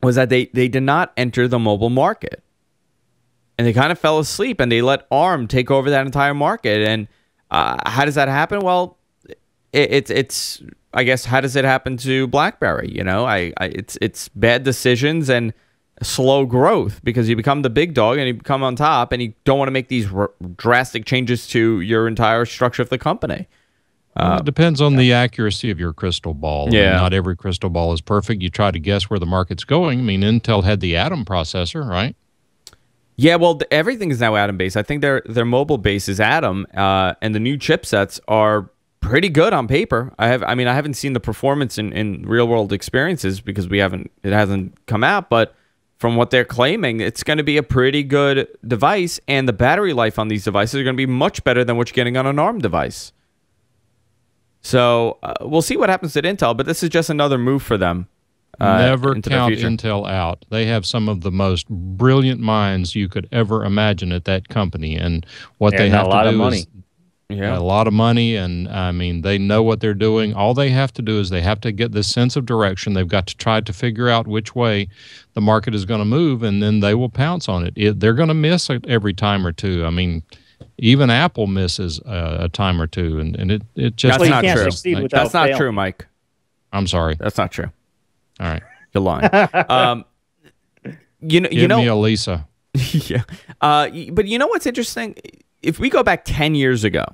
S1: was that they did not enter the mobile market. And they kind of fell asleep, and they let ARM take over that entire market. And how does that happen? Well, it's I guess, how does it happen to BlackBerry? It's bad decisions and slow growth, because you become the big dog and you become on top, and you don't want to make these drastic changes to your entire structure of the company.
S4: It depends on the accuracy of your crystal ball.
S1: Yeah.
S4: I mean, not every crystal ball is perfect. You try to guess where the market's going. I mean, Intel had the Atom processor, right?
S1: Yeah, well, everything is now Atom-based. I think their mobile base is Atom, and the new chipsets are pretty good on paper. I haven't seen the performance in real-world experiences because it hasn't come out, but from what they're claiming, it's going to be a pretty good device, and the battery life on these devices are going to be much better than what you're getting on an ARM device. So we'll see what happens at Intel, but this is just another move for them.
S4: Never count Intel out. They have some of the most brilliant minds you could ever imagine at that company, and what they have to do is a lot of money, and I mean, they know what they're doing. All they have to do is they have to get this sense of direction. They've got to try to figure out which way the market is going to move, and then they will pounce on it. They're going to miss every time or two. I mean, even Apple misses a time or two, and it just
S1: that's not true. That's not true, Mike.
S4: I'm sorry.
S1: That's not true.
S4: All right,
S1: you're lying. Give
S4: me a Lisa.
S1: Yeah, but you know what's interesting? If we go back 10 years ago,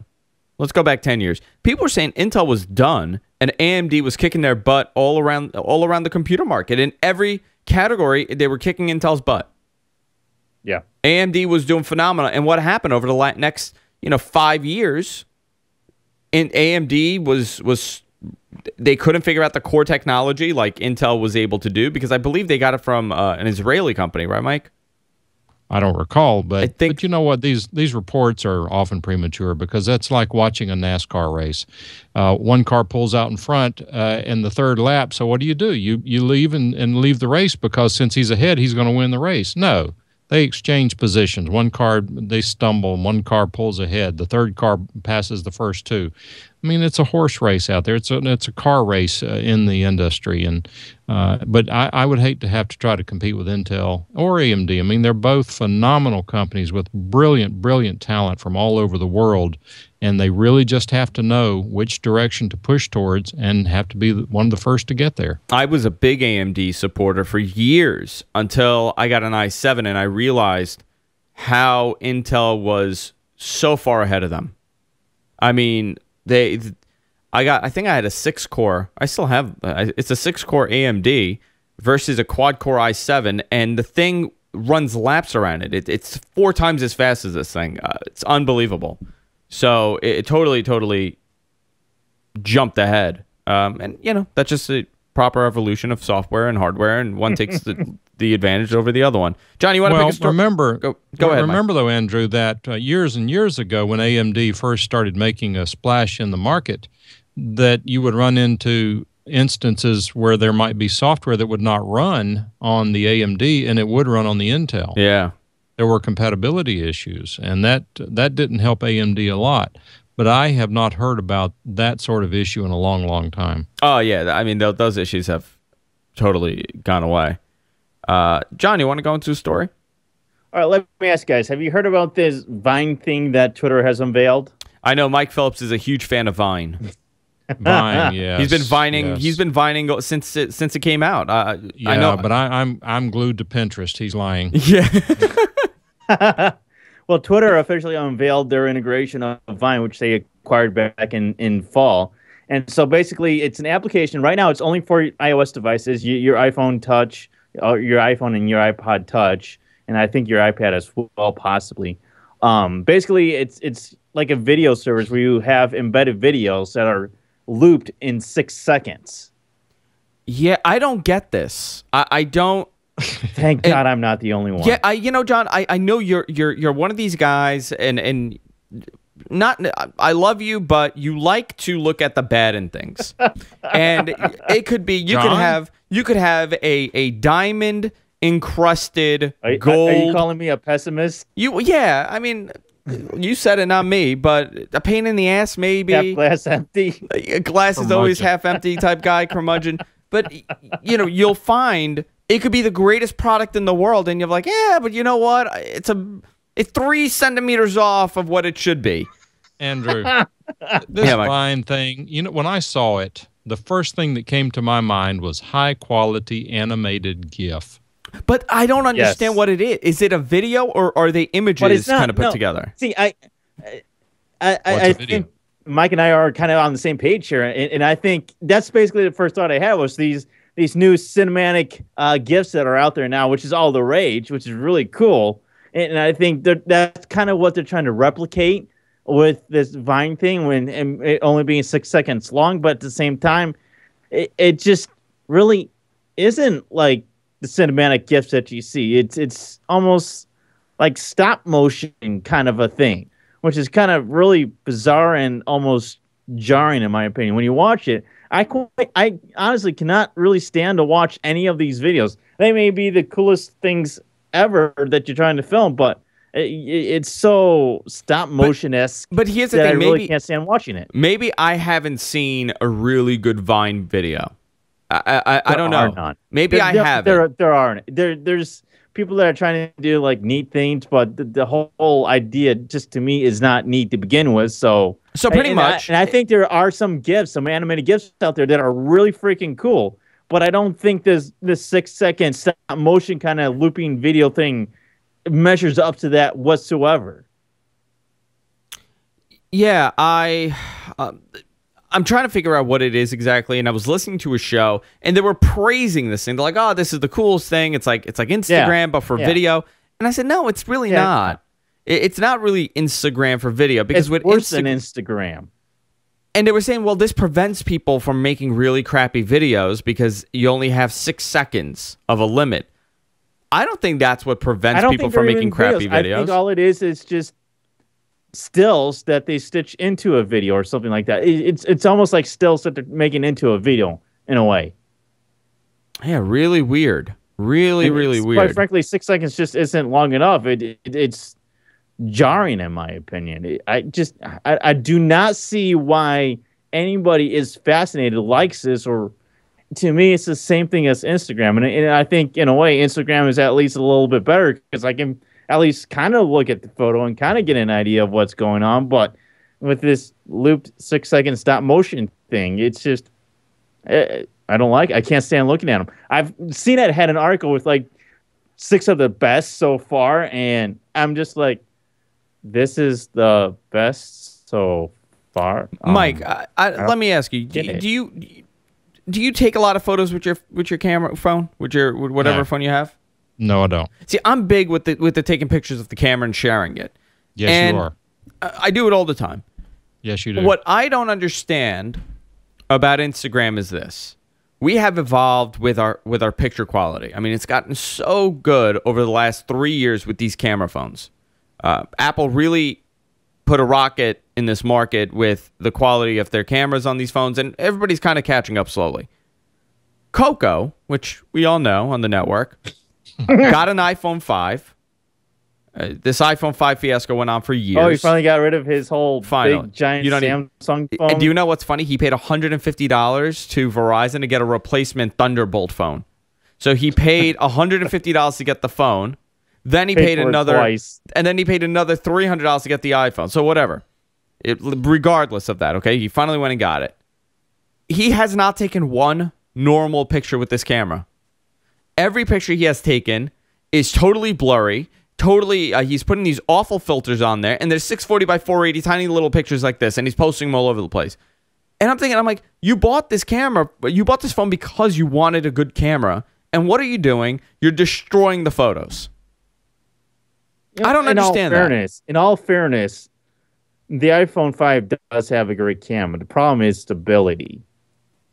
S1: let's go back 10 years. People were saying Intel was done, and AMD was kicking their butt all around the computer market. In every category, they were kicking Intel's butt.
S3: Yeah,
S1: AMD was doing phenomenal. And what happened over the next 5 years? And AMD was they couldn't figure out the core technology like Intel was able to do, because I believe they got it from an Israeli company, right, Mike?
S4: I don't recall, but you know what? These reports are often premature, because that's like watching a NASCAR race. One car pulls out in front in the third lap. So what do? You leave and leave the race, because since he's ahead, he's going to win the race. No. They exchange positions. One car, they stumble, and one car pulls ahead. The third car passes the first two. I mean, it's a horse race out there. It's a car race in the industry, and but I would hate to have to try to compete with Intel or AMD. I mean, they're both phenomenal companies with brilliant talent from all over the world, and they really just have to know which direction to push towards and have to be one of the first to get there.
S1: I was a big AMD supporter for years until I got an i7 and I realized how Intel was so far ahead of them. I mean, I think I had a 6-core. I still have, it's a 6-core AMD versus a quad-core i7, and the thing runs laps around it. It's 4 times as fast as this thing. It's unbelievable. So it totally jumped ahead. And, you know, that's just a proper evolution of software and hardware, and one takes the advantage over the other one. John, you want to pick a story?
S4: Remember,
S1: go ahead,
S4: remember
S1: Mike.
S4: though, Andrew, that years and years ago when AMD first started making a splash in the market, that you would run into instances where there might be software that would not run on the AMD and it would run on the Intel.
S1: Yeah.
S4: There were compatibility issues, and that didn't help AMD a lot. But I have not heard about that sort of issue in a long, long time.
S1: Oh, yeah. I mean, those issues have totally gone away. John, you want to go into a story?
S3: All right, let me ask you guys, have you heard about this Vine thing that Twitter has unveiled?
S1: I know Mike Phillips is a huge fan of Vine.
S4: Vine, yes.
S1: He's been vining.
S4: Yes.
S1: He's been vining since it came out.
S4: Yeah,
S1: I know,
S4: but I'm glued to Pinterest. He's lying.
S1: Yeah.
S3: Well, Twitter officially unveiled their integration of Vine, which they acquired back in fall. And so basically, it's an application. Right now, it's only for iOS devices, your iPhone Touch, your iPhone and your iPod Touch, and I think your iPad as well, possibly. Basically, it's like a video service where you have embedded videos that are looped in 6 seconds.
S1: Yeah, I don't get this. I don't.
S3: Thank God I'm not the only one.
S1: Yeah, you know, John, I know you're one of these guys, and not I love you, but you like to look at the bad in things. And it could be you could have a diamond encrusted gold.
S3: Are you calling me a pessimist?
S1: Yeah, I mean, you said it, not me, but a pain in the ass, maybe.
S3: Half glass empty.
S1: Glass is always half empty type guy, curmudgeon. But you know, you'll find it could be the greatest product in the world, and you're like, yeah, but you know what? It's 3 centimeters off of what it should be.
S4: Andrew, this Vine thing, you know, when I saw it, the first thing that came to my mind was high-quality animated GIF.
S1: But I don't understand what it is. Is it a video, or are they images kind of put together?
S3: See, I think Mike and I are kind of on the same page here, and I think that's basically the first thought I had was these new cinematic GIFs that are out there now, which is all the rage, which is really cool. And I think that's kind of what they're trying to replicate with this Vine thing, and it only being 6 seconds long. But at the same time, it just really isn't like the cinematic GIFs that you see. It's almost like stop motion kind of a thing, which is kind of really bizarre and almost jarring in my opinion. When you watch it, I honestly cannot really stand to watch any of these videos. They may be the coolest things ever that you're trying to film, but it's so stop motion-esque.
S1: But here's the thing,
S3: I really can't stand watching it.
S1: Maybe I haven't seen a really good Vine video. I don't know.
S3: None.
S1: Maybe I haven't.
S3: There aren't. There's people that are trying to do like neat things, but the whole idea just to me is not neat to begin with. So
S1: pretty much.
S3: I think there are some GIFs, some animated GIFs out there that are really freaking cool, but I don't think this 6 second stop motion kind of looping video thing measures up to that whatsoever.
S1: Yeah, I'm trying to figure out what it is exactly, and I was listening to a show, and they were praising this thing. They're like, "Oh, this is the coolest thing. It's like Instagram, but for video." And I said, "No, it's really not. It's not really Instagram for video because
S3: it's worse than Instagram."
S1: And they were saying, "Well, this prevents people from making really crappy videos because you only have 6 seconds of a limit." I don't think that's what prevents people from making crappy videos.
S3: I think all it is just stills that they stitch into a video or something like that. It's almost like stills that they're making into a video in a way.
S1: Yeah, really weird. Really weird.
S3: Quite frankly, 6 seconds just isn't long enough. It's jarring in my opinion. I do not see why anybody is fascinated, likes this, or to me, it's the same thing as Instagram. And I think, in a way, Instagram is at least a little bit better because I can at least kind of look at the photo and kind of get an idea of what's going on. But with this looped 6 second stop motion thing, it's just, I don't like it. I can't stand looking at them. I've seen it had an article with like 6 of the best so far, and I'm just like, this is the best so far.
S1: Mike, let me ask you, do you take a lot of photos with your camera phone, with your whatever phone you have?
S4: No, I don't.
S1: See, I'm big with the taking pictures of the camera and sharing it.
S4: Yes,
S1: and
S4: you are.
S1: I do it all the time.
S4: Yes, you do.
S1: What I don't understand about Instagram is this. We have evolved with our picture quality. I mean, it's gotten so good over the last 3 years with these camera phones. Apple really put a rocket in this market with the quality of their cameras on these phones, and everybody's kind of catching up slowly. Coco, which we all know on the network, got an iPhone 5. This iPhone 5 fiasco went on for years.
S3: Oh, he finally got rid of his whole big, giant Samsung phone?
S1: Do you know what's funny? He paid $150 to Verizon to get a replacement Thunderbolt phone. So he paid $150 to get the phone. Then he paid another, and then he paid another $300 to get the iPhone. So whatever. Regardless of that, okay? He finally went and got it. He has not taken one normal picture with this camera. Every picture he has taken is totally blurry. Totally, he's putting these awful filters on there, and there's 640 by 480 tiny little pictures like this, and he's posting them all over the place. And I'm like, you bought this camera, you bought this phone because you wanted a good camera, and what are you doing? You're destroying the photos. I don't understand that.
S3: In all fairness, the iPhone 5 does have a great camera. The problem is stability.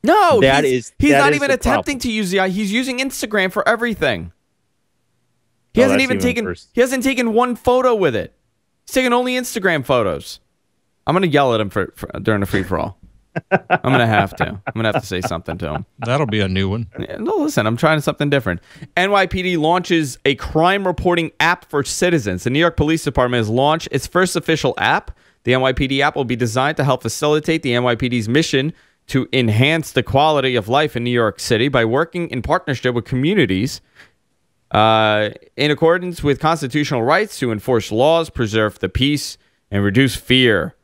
S1: No, he's not even attempting to use he's using Instagram for everything. He hasn't even taken one photo with it. He's taking only Instagram photos. I'm gonna yell at him for during the free for all. I'm gonna have to say something to him.
S4: That'll be a new one.
S1: No, listen, I'm trying something different. NYPD launches a crime reporting app for citizens. The New York Police Department has launched its first official app. The NYPD app will be designed to help facilitate the NYPD's mission to enhance the quality of life in New York City by working in partnership with communities in accordance with constitutional rights to enforce laws, preserve the peace, and reduce fear.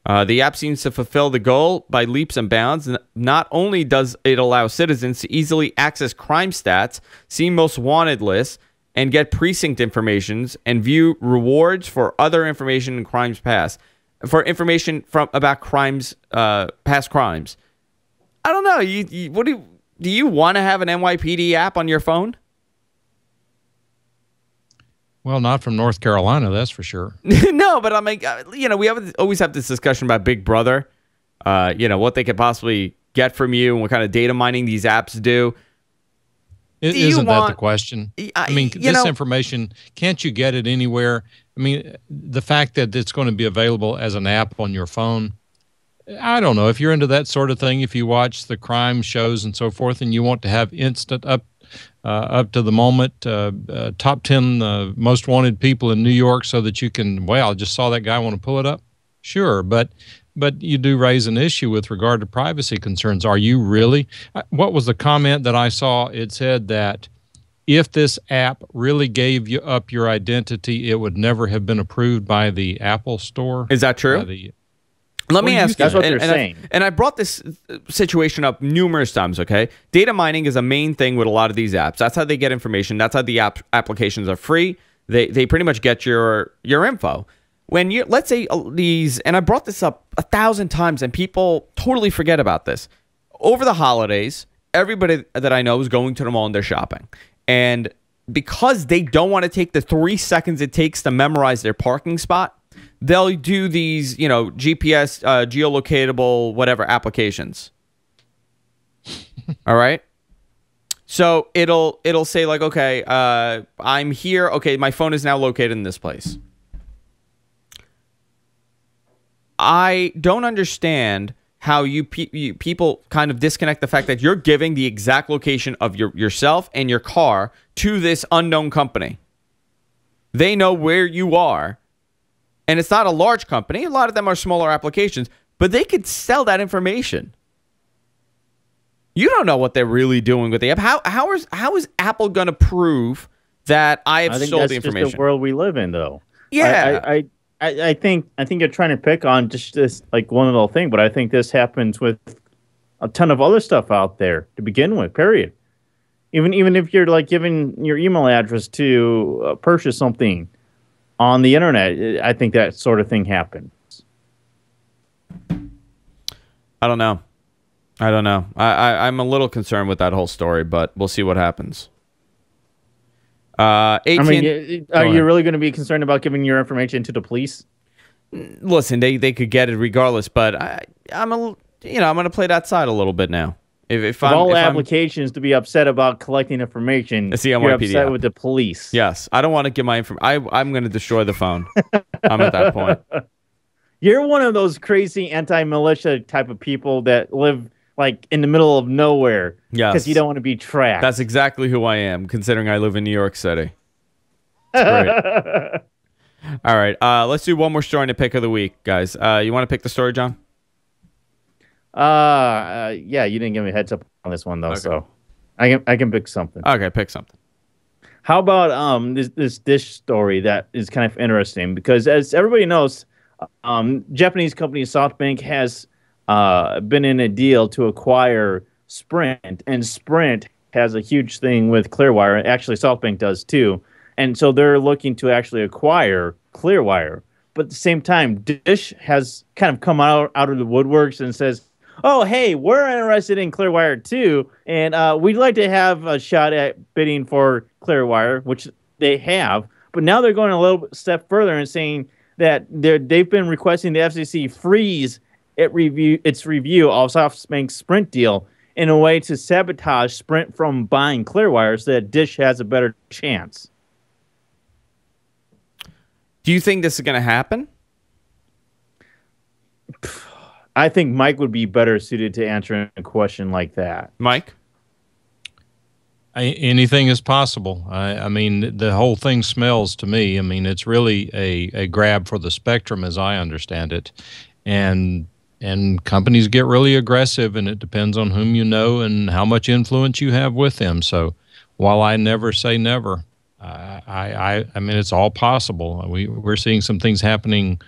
S1: The app seems to fulfill the goal by leaps and bounds. Not only does it allow citizens to easily access crime stats, see most wanted lists, and get precinct informations and view rewards for other information in crimes past, for information about crimes, past crimes. I don't know. Do you want to have an NYPD app on your phone?
S4: Well, not from North Carolina, that's for sure.
S1: No, but I'm like, we always have this discussion about Big Brother, what they could possibly get from you and what kind of data mining these apps do.
S4: Isn't that the question? I mean, this information, can't you get it anywhere? I mean, the fact that it's going to be available as an app on your phone, I don't know. If you're into that sort of thing, if you watch the crime shows and so forth and you want to have instant up to the moment, top 10 most wanted people in New York so that you can, I just saw that guy, want to pull it up? Sure, but you do raise an issue with regard to privacy concerns. Are you really? What was the comment that I saw? It said that if this app really gave you up your identity, it would never have been approved by the Apple Store.
S1: Is that true? Let me ask you.
S3: That's what they're saying.
S1: And I brought this situation up numerous times, okay? Data mining is a main thing with a lot of these apps. That's how they get information. That's how the applications are free. They pretty much get your info. When you, let's say these, and I brought this up 1,000 times, and people totally forget about this. Over the holidays, everybody that I know is going to the mall and they're shopping. And because they don't want to take the 3 seconds it takes to memorize their parking spot, they'll do these, GPS, geolocatable, whatever applications. All right. So it'll say like, okay, I'm here. Okay, my phone is now located in this place. I don't understand how people kind of disconnect the fact that you're giving the exact location of yourself and your car to this unknown company. They know where you are. And it's not a large company. A lot of them are smaller applications, but they could sell that information. You don't know what they're really doing with the app. How is Apple going to prove that I have sold the information?
S3: I think that's just the world we live in, though.
S1: Yeah.
S3: I think you're trying to pick on just this like one little thing, but I think this happens with a ton of other stuff out there to begin with. Period. Even if you're like giving your email address to purchase something on the internet, I think that sort of thing happens.
S1: I don't know. I'm a little concerned with that whole story, but we'll see what happens.
S3: I mean, are you really going to be concerned about giving your information to the police?
S1: Listen, they could get it regardless, but I'm going to play that side a little bit now. If
S3: all applications to be upset about collecting information,
S1: it's the NYPD
S3: you're upset
S1: app.
S3: with the police.
S1: Yes, I don't want to give my information. I'm going to destroy the phone. I'm at that point.
S3: You're one of those crazy anti-militia type of people that live like in the middle of nowhere.
S1: Yes,
S3: because you don't want to be tracked.
S1: That's exactly who I am, considering I live in New York City. It's great. All right, let's do one more story in the pick of the week, guys. You want to pick the story, John?
S3: Yeah, you didn't give me a heads up on this one though, okay. So I can pick something.
S1: Okay, pick something.
S3: How about this dish story that is kind of interesting because as everybody knows, Japanese company SoftBank has been in a deal to acquire Sprint, and Sprint has a huge thing with Clearwire. Actually, SoftBank does too, and so they're looking to actually acquire Clearwire. But at the same time, Dish has kind of come out of the woodworks and says, oh, hey, we're interested in Clearwire too, and we'd like to have a shot at bidding for Clearwire, which they have. But now they're going a little step further and saying that they've been requesting the FCC freeze its review of SoftBank's Sprint deal in a way to sabotage Sprint from buying Clearwire so that Dish has a better chance.
S1: Do you think this is going to happen?
S3: I think Mike would be better suited to answer a question like that.
S1: Mike?
S4: Anything is possible. I mean, the whole thing smells to me. I mean, it's really a grab for the spectrum as I understand it. And companies get really aggressive, and it depends on whom you know and how much influence you have with them. So while I never say never, I mean, it's all possible. We're seeing some things happening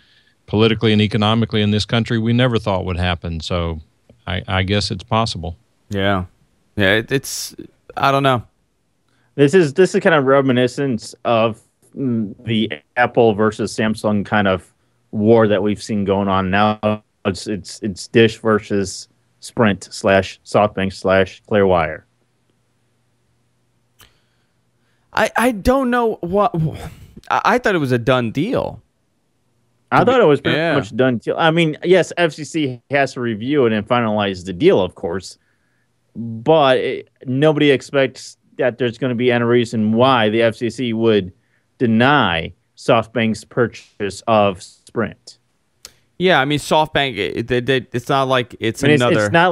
S4: politically and economically in this country we never thought would happen. So I guess it's possible.
S1: Yeah. Yeah, it's I don't know.
S3: This is kind of reminiscent of the Apple versus Samsung kind of war that we've seen going on now. It's Dish versus Sprint / SoftBank / Clearwire.
S1: I don't know what I thought it was a done deal.
S3: I thought it was pretty much done deal. I mean, yes, FCC has to review it and finalize the deal, of course, but nobody expects that there's going to be any reason why the FCC would deny SoftBank's purchase of Sprint.
S1: Yeah, I mean, SoftBank, it's not like it's another...
S3: It's not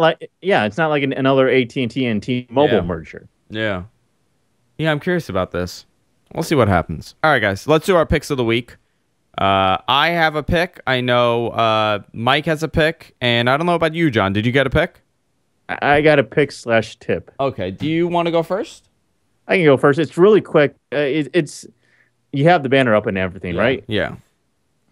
S3: like another AT&T and T-Mobile merger.
S1: Yeah. Yeah, I'm curious about this. We'll see what happens. All right, guys, let's do our picks of the week. I have a pick. I know Mike has a pick, and I don't know about you, John. Did you get a pick?
S3: I got a pick / tip.
S1: Okay. Do you want to go first?
S3: I can go first. It's really quick. It's you have the banner up and everything, right?
S1: Yeah.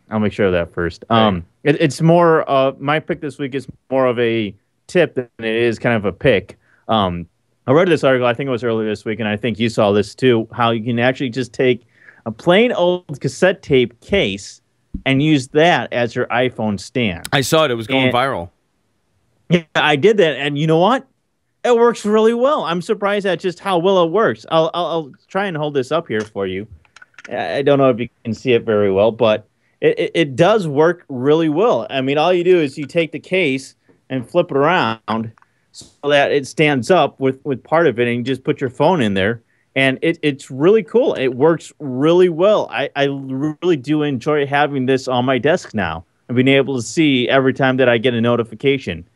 S3: I'll make sure of that first. Okay. It's more my pick this week is more of a tip than it is kind of a pick. I read this article, I think it was earlier this week, and I think you saw this too, how you can actually just take a plain old cassette tape case and use that as your iPhone stand.
S1: I saw it. It was going viral.
S3: Yeah, I did that, and you know what? It works really well. I'm surprised at just how well it works. I'll try and hold this up here for you. I don't know if you can see it very well, but it does work really well. I mean, all you do is you take the case and flip it around so that it stands up with part of it, and you just put your phone in there, and it's really cool. It works really well. I really do enjoy having this on my desk now and being able to see every time that I get a notification.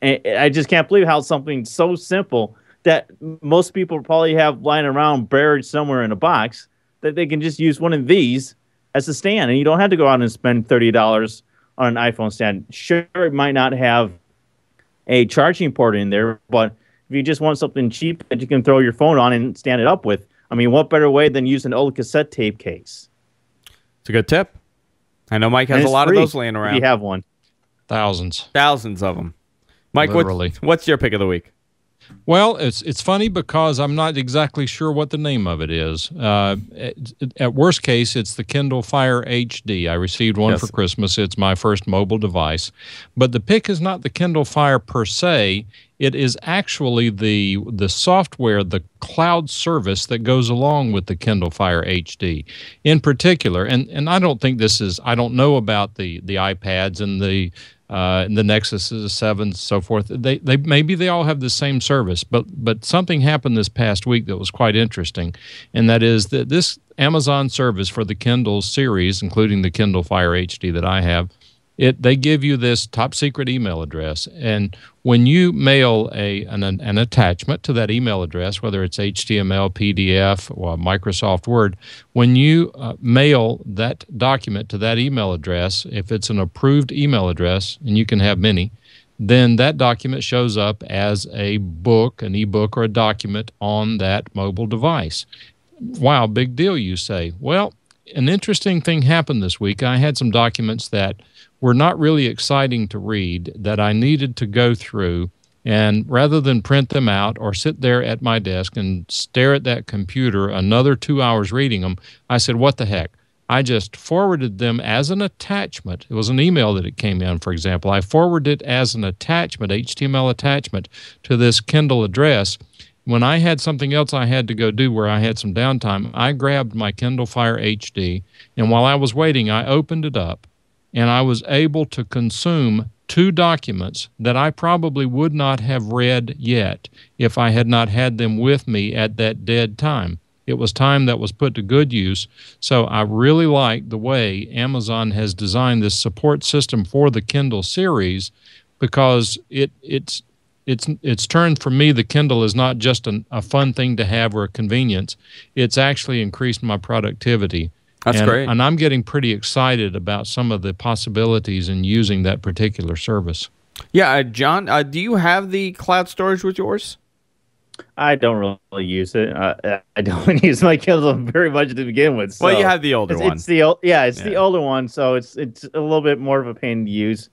S3: And I just can't believe how something so simple that most people probably have lying around buried somewhere in a box that they can just use one of these as a stand. And you don't have to go out and spend $30 on an iPhone stand. Sure, it might not have a charging port in there, but if you just want something cheap that you can throw your phone on and stand it up with, I mean, what better way than use an old cassette tape case?
S1: It's a good tip. I know Mike has a lot of those laying around.
S3: If you have one.
S4: Thousands
S1: of them. Mike, what's your pick of the week?
S4: Well, it's funny because I'm not exactly sure what the name of it is. At worst case, it's the Kindle Fire HD. I received one for Christmas. It's my first mobile device. But the pick is not the Kindle Fire per se. It is actually the software, the cloud service that goes along with the Kindle Fire HD in particular. And I don't think this is, I don't know about the iPads and the Nexus 7, so forth. They maybe they all have the same service, but something happened this past week that was quite interesting, and that is that this Amazon service for the Kindle series, including the Kindle Fire HD that I have, they give you this top secret email address, and when you mail an attachment to that email address, whether it's HTML, PDF, or Microsoft Word, when you mail that document to that email address, if it's an approved email address, and you can have many, then that document shows up as a book, an ebook, or a document on that mobile device. Wow, big deal, you say. Well, an interesting thing happened this week. I had some documents that were not really exciting to read that I needed to go through, and rather than print them out or sit there at my desk and stare at that computer another 2 hours reading them, I said, what the heck? I just forwarded them as an attachment. It was an email that it came in, for example. I forwarded it as an attachment, HTML attachment, to this Kindle address. When I had something else I had to go do where I had some downtime, I grabbed my Kindle Fire HD, and while I was waiting, I opened it up, and I was able to consume 2 documents that I probably would not have read yet if I had not had them with me at that dead time. It was time that was put to good use, so I really like the way Amazon has designed this support system for the Kindle series, because it's turned for me, the Kindle is not just a fun thing to have or a convenience. It's actually increased my productivity.
S1: That's great.
S4: And I'm getting pretty excited about some of the possibilities in using that particular service.
S1: Yeah, John, do you have the cloud storage with yours?
S3: I don't really use it. I don't use my Kindle very much to begin with. So
S1: Well, you have the older one.
S3: It's the older one, so it's a little bit more of a pain to use.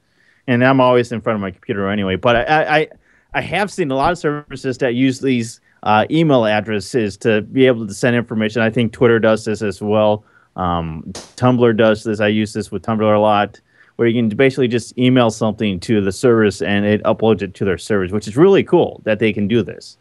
S3: And I'm always in front of my computer anyway. But I have seen a lot of services that use these email addresses to be able to send information. I think Twitter does this as well. Tumblr does this. I use this with Tumblr a lot, where you can basically just email something to the service and it uploads it to their service, which is really cool that they can do this.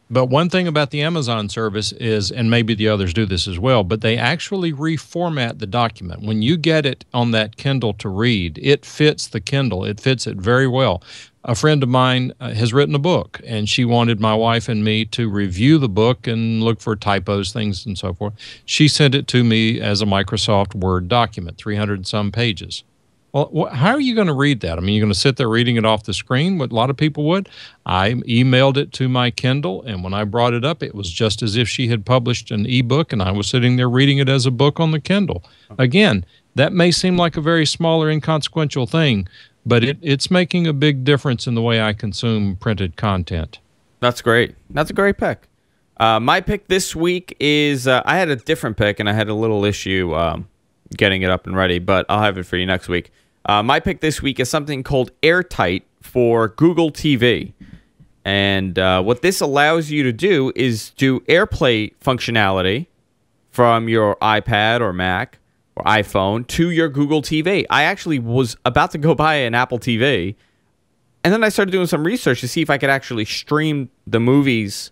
S4: But one thing about the Amazon service is, and maybe the others do this as well, but they actually reformat the document. When you get it on that Kindle to read, it fits the Kindle. It fits it very well. A friend of mine has written a book, and she wanted my wife and me to review the book and look for typos, things, and so forth. She sent it to me as a Microsoft Word document, 300 and some pages. Well, how are you going to read that? I mean, you're going to sit there reading it off the screen, what a lot of people would. I emailed it to my Kindle, and when I brought it up, it was just as if she had published an ebook, and I was sitting there reading it as a book on the Kindle. Again, that may seem like a very small or inconsequential thing, but it's making a big difference in the way I consume printed content.
S1: That's great. That's a great pick. My pick this week is, I had a different pick, and I had a little issue getting it up and ready, but I'll have it for you next week. My pick this week is something called Airtight for Google TV. And what this allows you to do is do AirPlay functionality from your iPad or Mac or iPhone to your Google TV. I actually was about to go buy an Apple TV, and then I started doing some research to see if I could actually stream the movies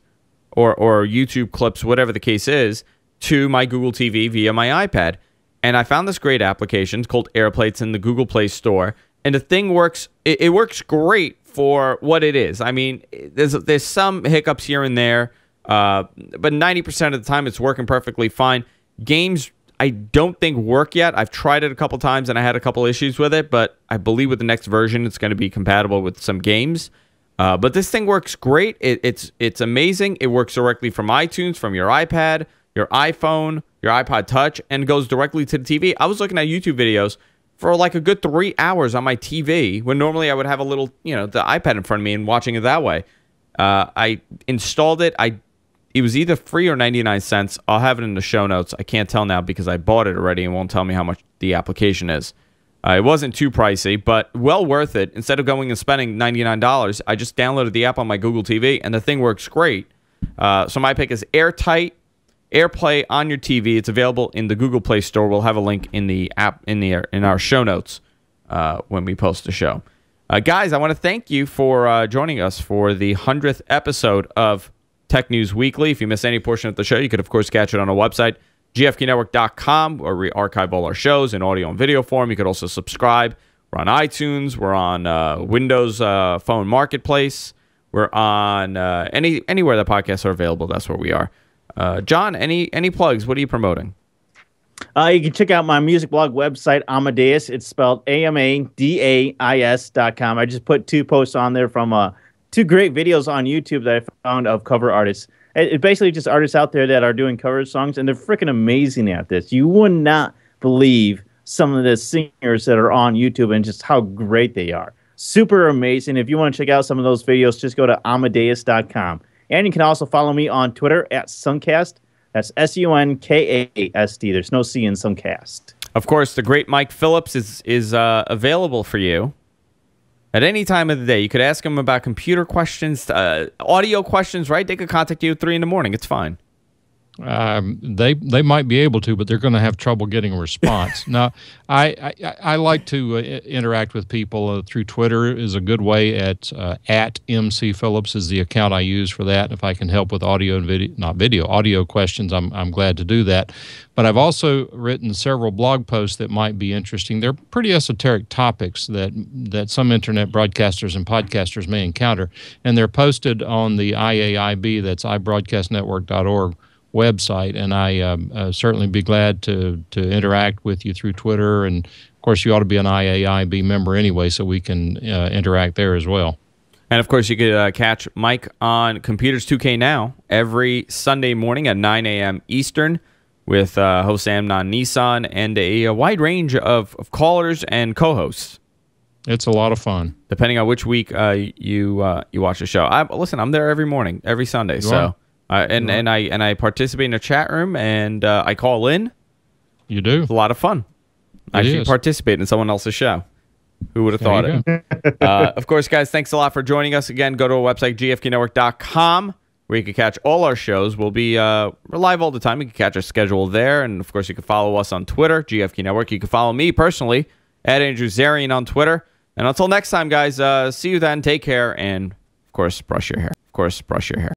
S1: or YouTube clips, whatever the case is, to my Google TV via my iPad. And I found this great application. It's called AirPlay. It's in the Google Play Store. And the thing works, it works great for what it is. I mean, there's some hiccups here and there, but 90% of the time it's working perfectly fine. Games, I don't think work yet. I've tried it a couple times and I had a couple issues with it, but I believe with the next version it's going to be compatible with some games. But this thing works great. It's amazing. It works directly from iTunes, from your iPad, your iPhone, your iPod Touch, and goes directly to the TV. I was looking at YouTube videos for like a good 3 hours on my TV, when normally I would have a little, the iPad in front of me and watching it that way. I installed it. It was either free or 99 cents. I'll have it in the show notes. I can't tell now because I bought it already and won't tell me how much the application is. It wasn't too pricey, but well worth it. Instead of going and spending $99, I just downloaded the app on my Google TV, and the thing works great. So my pick is Airtight, AirPlay on your TV. It's available in the Google Play Store. We'll have a link in the app in our show notes when we post the show. Guys, I want to thank you for joining us for the 100th episode of Tech News Weekly. If you miss any portion of the show, you could, of course, catch it on our website, gfknetwork.com, where we archive all our shows in audio and video form. You could also subscribe. We're on iTunes. We're on Windows Phone Marketplace. We're on anywhere the podcasts are available. That's where we are. John, any plugs? What are you promoting?
S3: You can check out my music blog website, Amadeus. It's spelled AMADAIS.com. I just put 2 posts on there from 2 great videos on YouTube that I found of cover artists. It's basically just artists out there that are doing cover songs, and they're freaking amazing at this. You would not believe some of the singers that are on YouTube and just how great they are. Super amazing. If you want to check out some of those videos, just go to Amadeus.com. And you can also follow me on Twitter at Suncast. That's Sunkast. There's no C in Suncast.
S1: Of course, the great Mike Phillips is available for you at any time of the day. You could ask him about computer questions, audio questions, right? They could contact you at 3 in the morning. It's fine.
S4: They might be able to, but they're going to have trouble getting a response. Now, I like to interact with people through Twitter. Is a good way at MC Phillips is the account I use for that. If I can help with audio and video, not video, audio questions, I'm glad to do that. But I've also written several blog posts that might be interesting. They're pretty esoteric topics that some internet broadcasters and podcasters may encounter, and they're posted on the IAIB, that's iBroadcastNetwork.org website, and I certainly be glad to interact with you through Twitter. And of course, you ought to be an IAIB member anyway, so we can interact there as well.
S1: And of course, you could catch Mike on Computers 2K Now every Sunday morning at 9 a.m. Eastern with host Amnon Nissan and a wide range of callers and co-hosts.
S4: It's a lot of fun,
S1: depending on which week you watch the show. Listen, I'm there every morning, every Sunday. And I participate in a chat room, and I call in.
S4: You do?
S1: It's a lot of fun. I actually participate in someone else's show. Who would have thought it? Of course, guys, thanks a lot for joining us. Again, go to our website, gfknetwork.com, where you can catch all our shows. We'll be we're live all the time. You can catch our schedule there. And, of course, you can follow us on Twitter, GFK Network. You can follow me personally at Andrew Zarian on Twitter. And until next time, guys, see you then. Take care. And, of course, brush your hair.